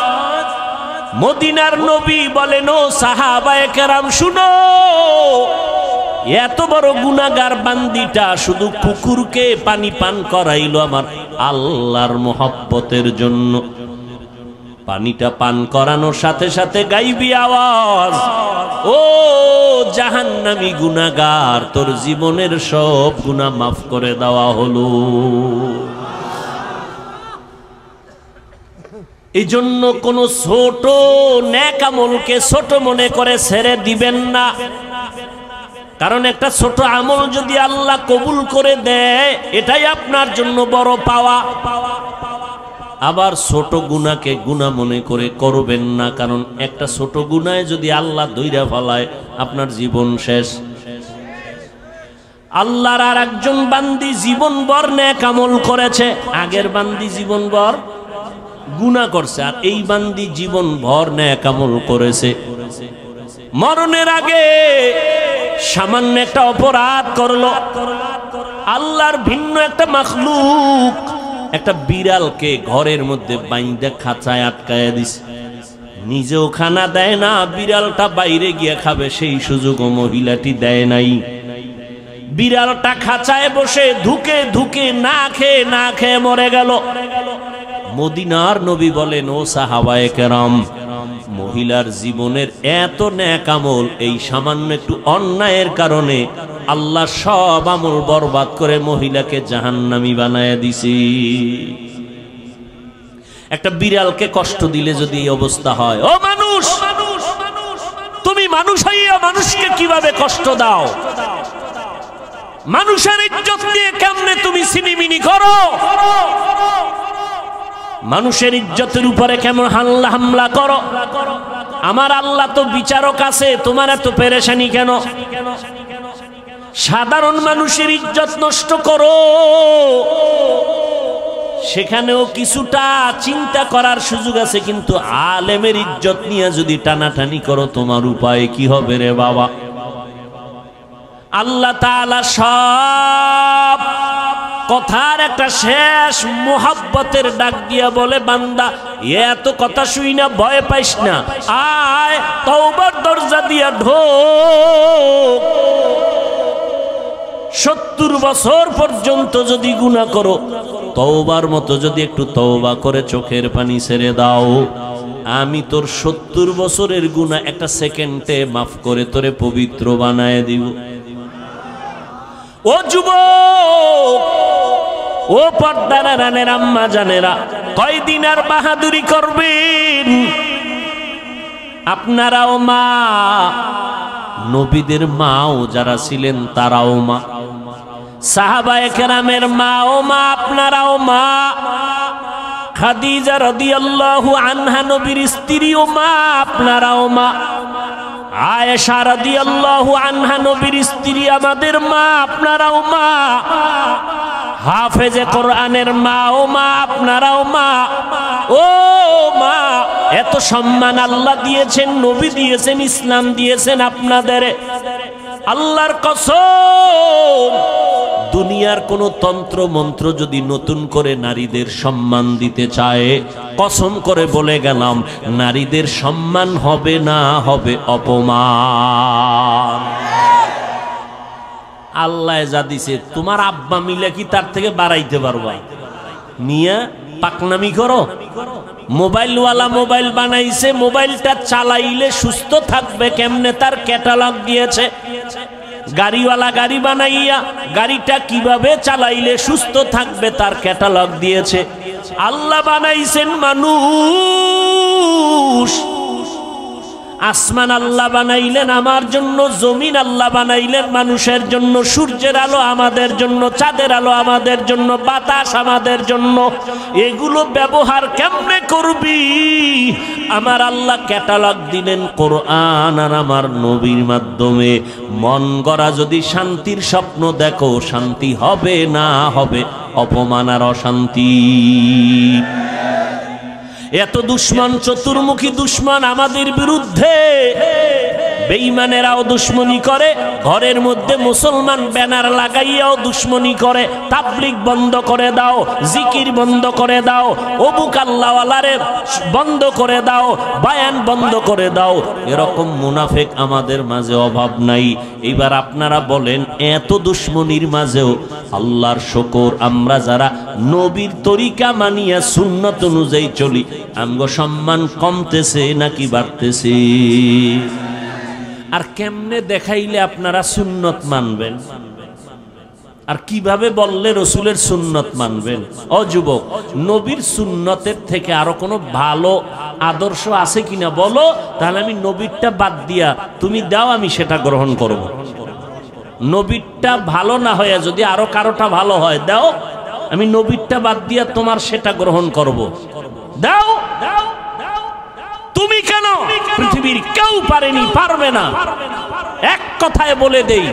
মদিনার নবী বলেন, ও সাহাবায়ে কেরাম শুনো, এত বড় গুনাহগার বান্দিটা শুধু কুকুরকে পানি পান করাইলো আমার আল্লাহর মোহব্বতের জন্য। পানিটা পান করানোর সাথে সাথে গাইবি আওয়াজ, ও জাহান্নামী গুনাহগার, তোর জীবনের সব গুনাহ মাফ করে দেওয়া হলো। এই জন্য কোন ছোট নেক আমলকে ছোট মনে করে ছেড়ে দিবেন না, কারণ একটা ছোট আমল যদি আল্লাহ কবুল করে দেয় এটাই আপনার জন্য বড় পাওয়া। আবার ছোট গুনাহকে গুনাহ মনে করে করবেন না, কারণ একটা ছোট গুনাহে যদি আল্লাহ ধইরা ফেলায় আপনার জীবন শেষ। আল্লাহর আর একজন বান্দি জীবনভর নেক আমল করেছে, আগের বান্দি জীবনভর গুনাহ করছে, আর এই বান্দি জীবনভর নেক আমল করেছে। মরণের আগে সামান্য একটা অপরাধ করলো, আল্লাহর ভিন্ন একটা মাখলুক একটা বিড়ালকে ঘরের মধ্যে বাইন্দা খাঁচায় আটকায়া দিছে, নিজেও খানা দেয় না, বিড়ালটা বাইরে গিয়ে খাবে সেই সুযোগও মহিলাটি দেয় নাই। বিড়ালটা খাঁচায় বসে ধুকে ধুকে না খেয়ে মরে গেল। মদিনার নবী বলেন, ও সাহাবায়ে কেরাম, মহিলার জীবনের এত নেক আমল এই সামান্য একটু অন্যায়ের কারণে আল্লাহ সব আমল বরবাদ করে মহিলাকে জাহান্নামী বানায়া দিছে। একটা বিড়ালকে কষ্ট দিলে যদি এই অবস্থা হয়, ও মানুষ, তুমি মানুষ হইয়া মানুষকে কিভাবে কষ্ট দাও? মানুষের ইজ্জত দিয়ে কেমনে তুমি সিনিমিনি করো? মানুষের ইজ্জতের উপরে কেমন হামলা করো? আমার আল্লাহ তো বিচারক আছে, তোমার এত পেরেশানি কেন? সাধারণ মানুষের ইজ্জত নষ্ট করো, সেখানেও কিছুটা চিন্তা করার সুযোগ আছে, কিন্তু আলেমের ইজ্জত নিয়ে যদি টানাটানি করো তোমার উপায় কি হবে রে বাবা? আল্লাহ তাআলা সব কথার একটা শেষ মোহাব্বতের ডাক দিয়া বলে, বান্দা এত কথা শুই না, ভয় পাইস না, আয় তওবার দরজা দিয়া ঢোক। 70 বছর পর্যন্ত যদি গুনাহ করো, তওবার মতো যদি একটু তওবা করে চোখের পানি ছেড়ে দাও, আমি তোর 70 বছরের গুনাহ একটা সেকেন্ডে মাফ করে তোরে পবিত্র বানায় দিব। ও যুবক, ও পর্দার রানের আম্মা জানেরা, কয়দিন আর বাহাদুরি করবেন? আপনারাও মা, নবীদের মাও যারা ছিলেন তারাও মা, সাহাবায়ে কেরামের মাও মা, আপনারাও মা। খাদিজা রাদিয়াল্লাহু আনহা নবীর স্ত্রীও মা, আপনারাও মা। আয়েশা রাদিয়াল্লাহু আনহা নবীর স্ত্রী, আমাদের মা, আপনারাও মা। হাফেজে কোরআনের মা ও মা, আপনারাও মা। ও মা, এত সম্মান আল্লাহ দিয়েছেন, নবী দিয়েছেন, ইসলাম দিয়েছেন আপনাদের। আল্লাহর কসম, দুনিয়ার কোন তন্ত্র মন্ত্র যদি নতুন করে নারীদের সম্মান দিতে চায়, কসম করে বলে গেলাম, নারীদের সম্মান হবে না, হবে অপমান। আল্লাহ যা দিছে, তোমার আব্বা মিলে কি তার থেকে বাড়াইতে পারবা? মিয়া পাকনামি করো। মোবাইলওয়ালা মোবাইল বানাইছে, মোবাইলটা চালাইলে সুস্থ থাকবে কেমনে তার ক্যাটালগ দিয়েছে। গাড়িওয়ালা গাড়ি বানাইয়া গাড়িটা কিভাবে চালাইলে সুস্থ থাকবে তার ক্যাটালগ দিয়েছে। আল্লাহ বানাইছেন মানুষ, আসমান আল্লাহ বানাইলেন আমার জন্য, জমিন আল্লাহ বানাইলেন মানুষের জন্য, সূর্যের আলো আমাদের জন্য, চাঁদের আলো আমাদের জন্য, বাতাস আমাদের জন্য। এগুলো ব্যবহার কেমনে করবি? আমার আল্লাহ ক্যাটালগ দিলেন কোরআন আর আমার নবীর মাধ্যমে। মন গড়া যদি শান্তির স্বপ্ন দেখো, শান্তি হবে না, হবে অপমান আর অশান্তি। এত দুশ্মন, চতুর্মুখী দুশ্মন আমাদের বিরুদ্ধে। বেঈমানেরাও দুশ্মনী করে, ঘরের মধ্যে মুসলমান ব্যানার লাগাইয়াও দুশ্মনী করে। তাবলীগ বন্ধ করে দাও, জিকির বন্ধ করে দাও, অবুক আল্লাহওয়ালারে বন্ধ করে দাও, বায়ান বন্ধ করে দাও। এরকম মুনাফিক আমাদের মাঝে অভাব নাই। এবার আপনারা বলেন, এত দুশ্মনীর মাঝেও আল্লাহর শুকর, আমরা যারা নবীর তরিকা মানিয়া সুন্নত অনুযায়ী চলি, আমগো সম্মান কমতেছে নাকি বাড়তেছে? আর কেমনে দেখাইলে আপনারা সুন্নত মানবেন? আর কিভাবে বললে রসুলের সুন্নত মানবেন? ও যুবক, নবীর সুন্নতের থেকে আরো কোনো ভালো আদর্শ আছে কিনা বলো, তাহলে আমি নবীরটা বাদ দিয়া তুমি দাও, আমি সেটা গ্রহণ করব। নবীরটা ভালো না হয়ে যদি আরো কারোটা ভালো হয় দাও, আমি নবীরটা বাদ দিয়া তোমার সেটা গ্রহণ করব। দাও। তুমি কেন? পৃথিবীর কেউ পারেনি, পারবে না। এক কথায় বলে দেই,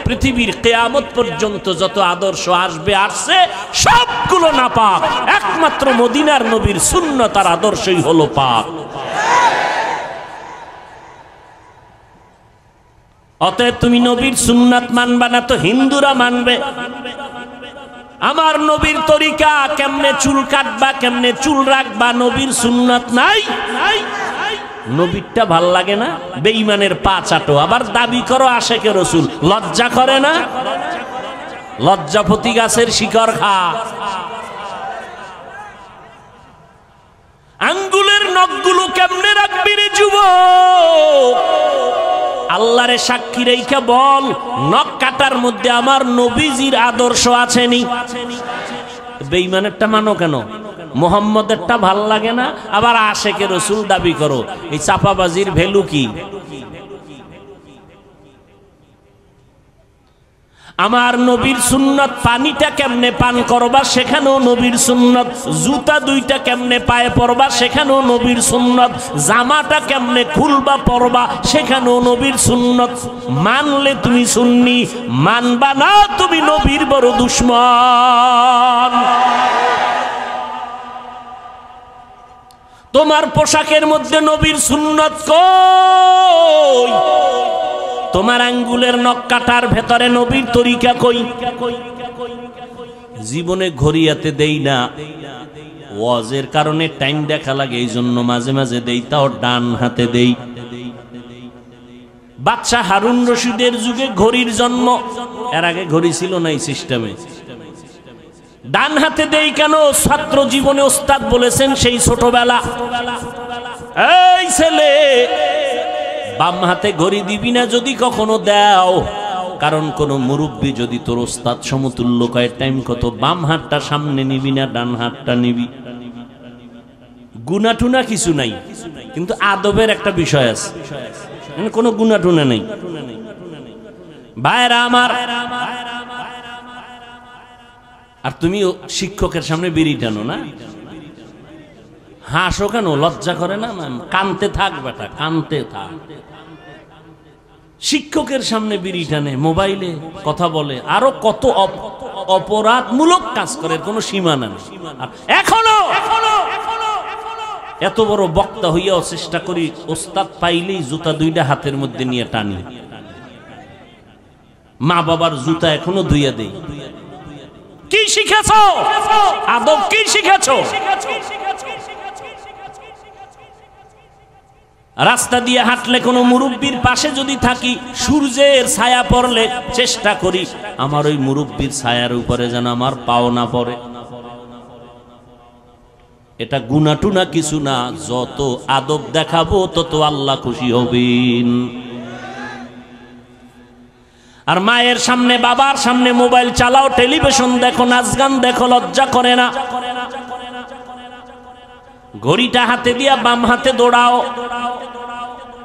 পৃথিবীর কিয়ামত পর্যন্ত যত আদর্শ আসবে, আসছে, সবগুলো নাপাক। একমাত্র মদিনার নবীর সুন্নত আর আদর্শই হলো পাক। অতএব তুমি নবীর সুন্নাত মানবা না তো হিন্দুরা মানবে। আমার নবীর তরিকা, কেমনে চুল কাটবা, কেমনে চুল রাখবা, নবীর সুন্নাত নাই। নবীরটা ভাল লাগে না? বেঈমানের পা চাটো, আবার দাবি করো আশেকে রসুল। লজ্জা করে না? লজ্জাপতি গাছের শিকড় খা। আঙ্গুলের নখগুলো কেমনে রাখবি রে যুবক? আল্লাহরে সাক্ষী রেখে বল, নখ কাটার মধ্যে আমার নবীজির আদর্শ আছেনি? বেঈমানেরটা মানো কেন? মুহাম্মদেরটা ভাল লাগে না, আবার আশেকে রসুল দাবি করো। এই চাপাবাজির ভ্যালু কি? আমার নবীর সুন্নত, পানিটা কেমনে পান করবা সেখানেও নবীর সুন্নত, জুতা দুইটা কেমনে পায়ে পরবা সেখানেও নবীর সুন্নত, জামাটা কেমনে খুলবা পরবা সেখানেও নবীর সুন্নত। মানলে তুমি সুন্নি, মানবা না তুমি নবীর বড় দুশ্মন। তোমার পোশাকের মধ্যে নবীর সুন্নত কই? তোমার আঙ্গুলের নখ কাটার ভেতরে নবীর তরিকা কই? জীবনে ঘড়িয়াতে দেই না, ওয়াজের কারণে টাইম দেখা লাগে, এই জন্য মাঝে মাঝে দেই, তাও ডান হাতে দেই। বাদশা হারুন রশিদের যুগে ঘড়ির জন্ম, এর আগে ঘড়ি ছিল না এই সিস্টেমে। ডান হাতে দেই কেন? ছাত্র জীবনে ওস্তাদ বলেছেন সেই ছোটবেলা, এই ছেলে বাম হাতে ঘড়ি দিবি না যদি কখনো দাও, কারণ কোন মুরব্বী যদি তোর ওস্তাদ সমতুল্য কয় টাইম কত, বাম হাতটা সামনে নিবি না ডান হাতটা নিবি। গুনাটুনা কিছু নাই, কিন্তু আদবের একটা বিষয় আছে, কোনো গুনাটুনা নেই। ভাইরা আমার, আর তুমি শিক্ষকের সামনে বিড়ি টানো না, হাসো কেন? লজ্জা করে না? কানতে থাক বেটা, কানতে থাক। শিক্ষকের সামনে বিড়ি টানে, মোবাইলে কথা বলে, আরো কত অপরাধমূলক কাজ করে, কোনো সীমা নাই। আর এখনো এত বড় বক্তা হইয়াও চেষ্টা করি ওস্তাদ পাইলেই জুতা দুইটা হাতের মধ্যে নিয়ে টানি। মা বাবার জুতা এখনো ধুইয়া দেই। কি শিখেছো? আদব কি শিখেছো? রাস্তা দিয়ে হাঁটলে কোনো মুরব্বির পাশে যদি থাকি, সূর্যের ছায়া পড়লে চেষ্টা করি আমার ওই মুরব্বির ছায়ার উপরে যেন আমার পাও না পড়ে। এটা গুনাটুনা কিছু না, যত আদব দেখাবো তত আল্লাহ খুশি হবেন। আর মায়ের সামনে বাবার সামনে মোবাইল চালাও, টেলিভিশন দেখো, নাচ গান দেখো, লজ্জা করে না? ঘড়িটা হাতে দিয়া বাম হাতে দৌড়াও,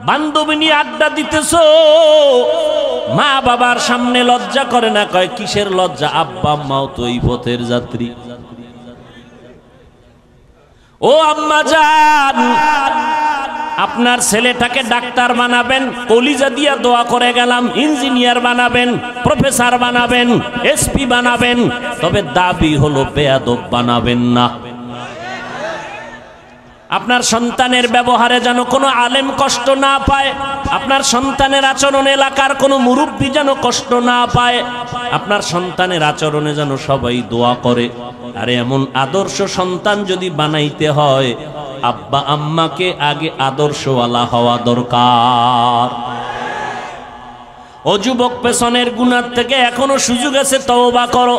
বান্ধবী নিয়ে আড্ডা দিতেছো, মা বাবার সামনে লজ্জা করে না? কয় কিসের লজ্জা, আব্বা আম্মাও তো এই পথের যাত্রী। ও আম্মা জান, আপনার ছেলেটাকে ডাক্তার বানাবেন, কলিজা দিয়া দোয়া করে গেলাম, ইঞ্জিনিয়ার বানাবেন, প্রফেসর বানাবেন, এসপি বানাবেন, তবে দাবি হলো বেয়াদব বানাবেন না। আপনার সন্তানের ব্যবহারে যেন কোনো আলেম কষ্ট না পায়, আপনার সন্তানের আচরণে এলাকার কোনো মুরব্বী যেন কষ্ট না পায়, আপনার সন্তানের আচরণে যেন সবাই দোয়া করে। আরে এমন আদর্শ সন্তান যদি বানাইতে হয়, আব্বা আম্মাকে আগে আদর্শওয়ালা হওয়া দরকার। ও যুবক, পেছনের গুনাহ থেকে এখনো সুযোগ আছে, তওবা করো।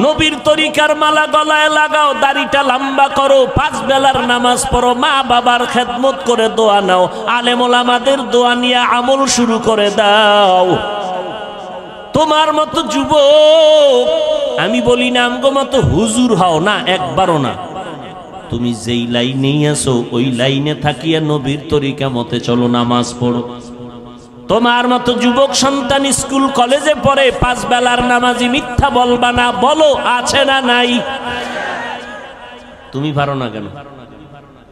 নবীর তরিকার মালা গলায় লাগাও, দাড়িটা লম্বা করো, 5 বেলার নামাজ পড়ো, মা বাবার খেদমত করে দোয়া নাও, আলেম ওলামাদের দোয়া নিয়ে আমল শুরু করে দাও। তোমার মতো যুবক, আমি বলি না আমগো মতো হুজুর হও না, একবারও না। তুমি যেই লাইনেই আছো ওই লাইনে থাকিয়া নবীর তরিকা মতে চলো, নামাজ পড়ো। তোমার মতো যুবক সন্তান স্কুল কলেজে পড়ে, 5 বেলার নামাজি, মিথ্যা বলবা না, বলো আছে না নাই? তুমি পারো না কেন?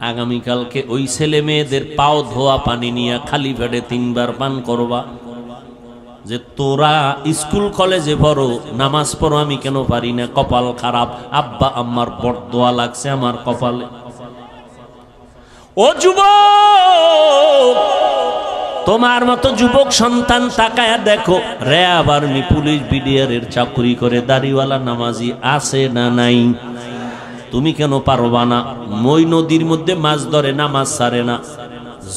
আগামীকালকে ওই ছেলে মেয়েদের পাও ধোয়া পানি নিয়ে খালি পেটে 3 বার পান করবা, যে তোরা স্কুল কলেজে পড়ো, নামাজ পড়ো, আমি কেন পারি না, কপাল খারাপ, আব্বা আম্মার বরদোয়া লাগছে আমার কপালে। ও যুবক, তোমার মতো যুবক সন্তান তাকায়া দেখো, র্যাব আর্মি পুলিশ বিডিআরের চাকরি করে দাড়িওয়ালা নামাজি আছে না নাই? তুমি কেন পারবা না? মই নদীর মধ্যে মাছ ধরে, নামাজ ছাড়ে না,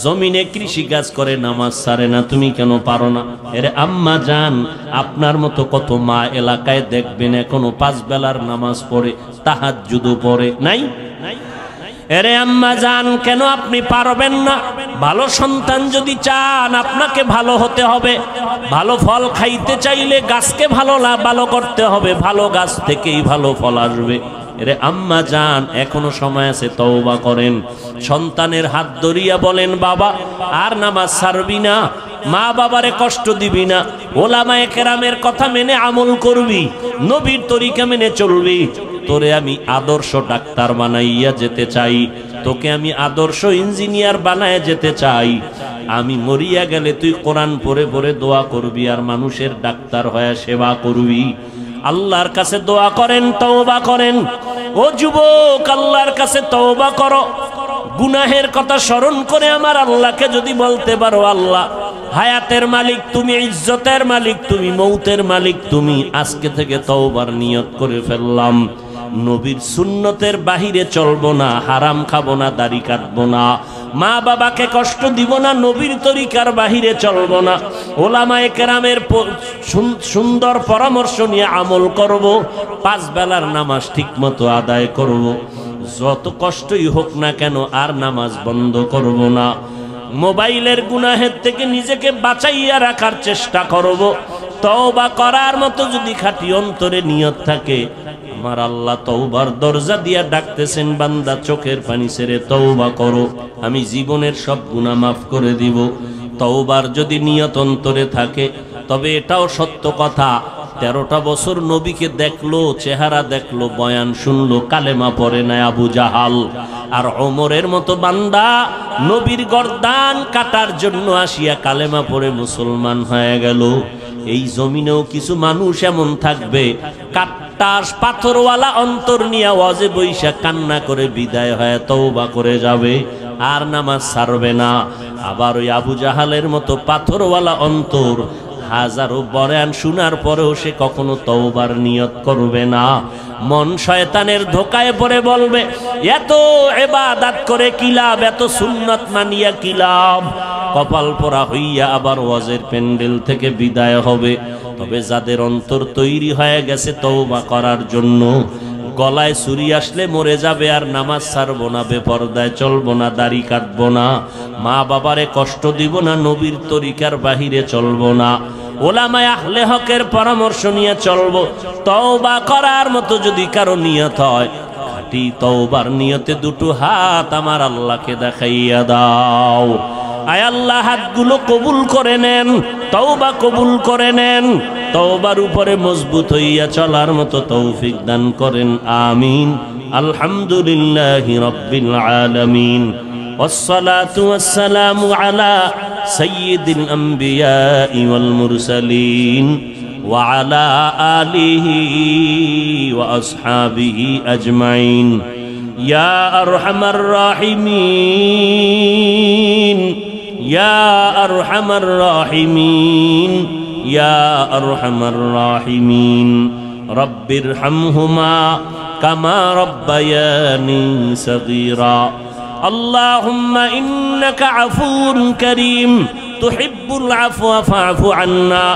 জমিনে কৃষি কাজ করে, নামাজ ছাড়ে না, তুমি কেন পারো না? এরে আম্মা জান, আপনার মতো কত মা এলাকায় দেখবেন এখনো 5 বেলার নামাজ পড়ে, তাহাজ্জুদও পড়ে, নাই? এরে আম্মা জান, কেন আপনি পারবেন না? ভালো সন্তান যদি চান, আপনাকে ভালো হতে হবে। ভালো ফল খাইতে চাইলে গাছকে ভালো করতে হবে, ভালো গাছ থেকেই ভালো ফল আসবে। এরে আম্মা জান, এখনো সময় আছে, তওবা করেন। সন্তানের হাত ধরিয়া বলেন, বাবা আর নামাজ ছাড়বি না, মা বাবারে কষ্ট দিবি না, ওলামায়ে কেরামের কথা মেনে আমল করবি, নবীর তরিকা মেনে চলবি। তোরে আমি আদর্শ ডাক্তার বানাইয়া যেতে চাই, তোকে আমি আদর্শ ইঞ্জিনিয়ার বানায় যেতে চাই। আমি মরিয়া গেলে তুই কোরআন পড়ে পড়ে দোয়া করবি আর মানুষের ডাক্তার হয়ে সেবা করবি। আল্লাহর কাছে দোয়া করেন, তওবা করেন। ও যুবক, আল্লাহর কাছে তওবা করো। গুনাহের কথা স্মরণ করে আমার আল্লাহকে যদি বলতে পারো, আল্লাহ হায়াতের মালিক তুমি, ইজ্জতের মালিক তুমি, মৌতের মালিক তুমি, আজকে থেকে তওবার নিয়ত করে ফেললাম, নবীর সুন্নতের বাহিরে চলবো না, হারাম খাবো না, দাড়ি কাটবো না, মা বাবাকে কষ্ট দিব না, নবীর তরিকার বাহিরে চলবো না, ওলামায়ে কেরামের সুন্দর পরামর্শ নিয়ে আমল করব, 5 বেলার নামাজ ঠিক মতো আদায় করব, যত কষ্টই হোক না কেন আর নামাজ বন্ধ করব না। মোবাইলের গুনাহের থেকে নিজেকে বাঁচাইয়া রাখার চেষ্টা করব। তওবা করার মতো যদি খাঁটি অন্তরে নিয়ত থাকে, আমার আল্লাহ তওবার দরজা দিয়া ডাকতেছেন, বান্দা চোখের পানি ছেড়ে তওবা করো, আমি জীবনের সব গুনাহ মাফ করে দিব। তওবার যদি নিয়ত অন্তরে থাকে, তবে এটাও সত্য কথা, 13টা বছর নবীকে দেখলো, চেহারা দেখলো, বয়ান শুনলো, কালেমা পড়ে নাই আবু জাহাল। আর ওমরের মতো বান্দা নবীর গর্দান কাটার জন্য আসিয়া কালেমা পড়ে মুসলমান হয়ে গেল। এই জমিনেও কিছু মানুষ এমন থাকবে, কাট্টার পাথরওয়ালা অন্তর নিয়ে ওয়াজে বৈশা কান্না করে বিদায় হয়ে তওবা করে যাবে, আর নামাজ ছাড়বে না। আবার ওই আবু জাহালের মতো পাথরওয়ালা অন্তর, হাজারো বয়ান শোনার পরেও সে কখনো তওবার নিয়ত করবে না। মন শয়তানের ধোকায় পড়ে বলবে, এত ইবাদত করে কি লাভ, এত সুন্নাত মানিয়া কি লাভ, কপাল পোড়া হইয়া আবার ওয়াজের প্যান্ডেল থেকে বিদায় হবে। তবে যাদের অন্তর তৈরি হয়ে গেছে তওবা করার জন্য, গলায় ছুরি আসলে মরে যাবে আর নামাজ ছাড়বো না, বেপরদায় চলবো না, দাড়ি কাটবো না, মা বাবারে কষ্ট দিব না, নবীর তরিকার বাহিরে চলবো না, ওলামায়ে আহলে হকের পরামর্শ নিয়ে চলবো। তওবা করার মতো যদি কারো নিয়ত হয়, খাঁটি তওবার নিয়তে 2টো হাত আমার আল্লাহকে দেখাইয়া দাও। আয় আল্লাহ হাতগুলো কবুল করে নেন, তওবা কবুল করে নেন, তওবার উপরে মজবুত হইয়া চলার মতো তৌফিক দান করেন। আমিন। আলহামদুলিল্লাহি রাব্বিল আলামিন। والصلاة والسلام على سيد الأنبياء والمرسلين وعلى آله وأصحابه أجمعين يا أرحم الراحمين يا أرحم الراحمين يا أرحم الراحمين رب ارحمهما كما ربياني صغيرا اللهم إنك عفو كريم تحب العفو فاعف عنا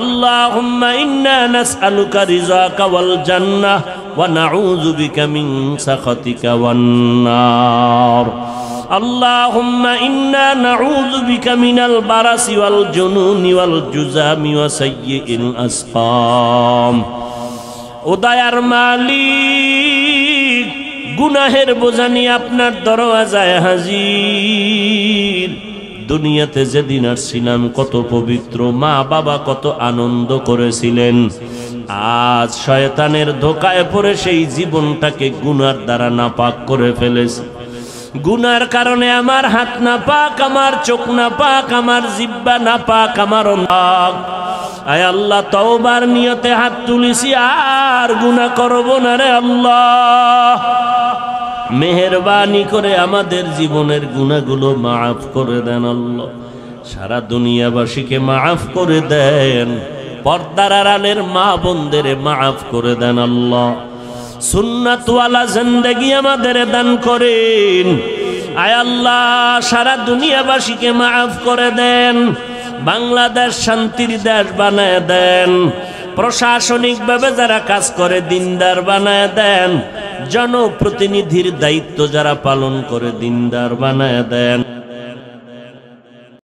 اللهم إنا نسألك رضاك والجنة ونعوذ بك من سخطك والنار اللهم إنا نعوذ بك من البرص والجنون والجذام وسيء الأسقام উদয়ার মালিক গুনাহের বোঝা নিয়ে আপনার দরওয়াজায় হাজির। দুনিয়াতে যেদিন আসছিলাম কত পবিত্র, মা বাবা কত আনন্দ করেছিলেন। আজ শয়তানের ধোকায় পড়ে সেই জীবনটাকে গুনার দ্বারা নাপাক করে ফেলেছি। গুনার কারণে আমার হাত নাপাক, আমার চোখ নাপাক, আমার জিহ্বা নাপাক, আমার নাক। আয় আল্লাহ, তওবার নিয়তে হাত তুলিছি, আর গুনাহ করব না রে আল্লাহ। মেহেরবানি করে আমাদের জীবনের গুনাহগুলো মাফ করে দেন আল্লাহ। সারা দুনিয়াবাসীকে মাফ করে দেন, পর্দার আড়ালের মা বোনদের মাফ করে দেন আল্লাহ। সুন্নাতওয়ালা জিন্দেগি আমাদের দান করেন। আয় আল্লাহ, সারা দুনিয়াবাসীকে মাফ করে দেন, বাংলাদেশ শান্তির দেশ বানায় দেন, প্রশাসনিকভাবে যারা কাজ করে দিনদার বানায় দেন, জনপ্রতিনিধির দায়িত্ব যারা পালন করে দিনদার বানায় দেন।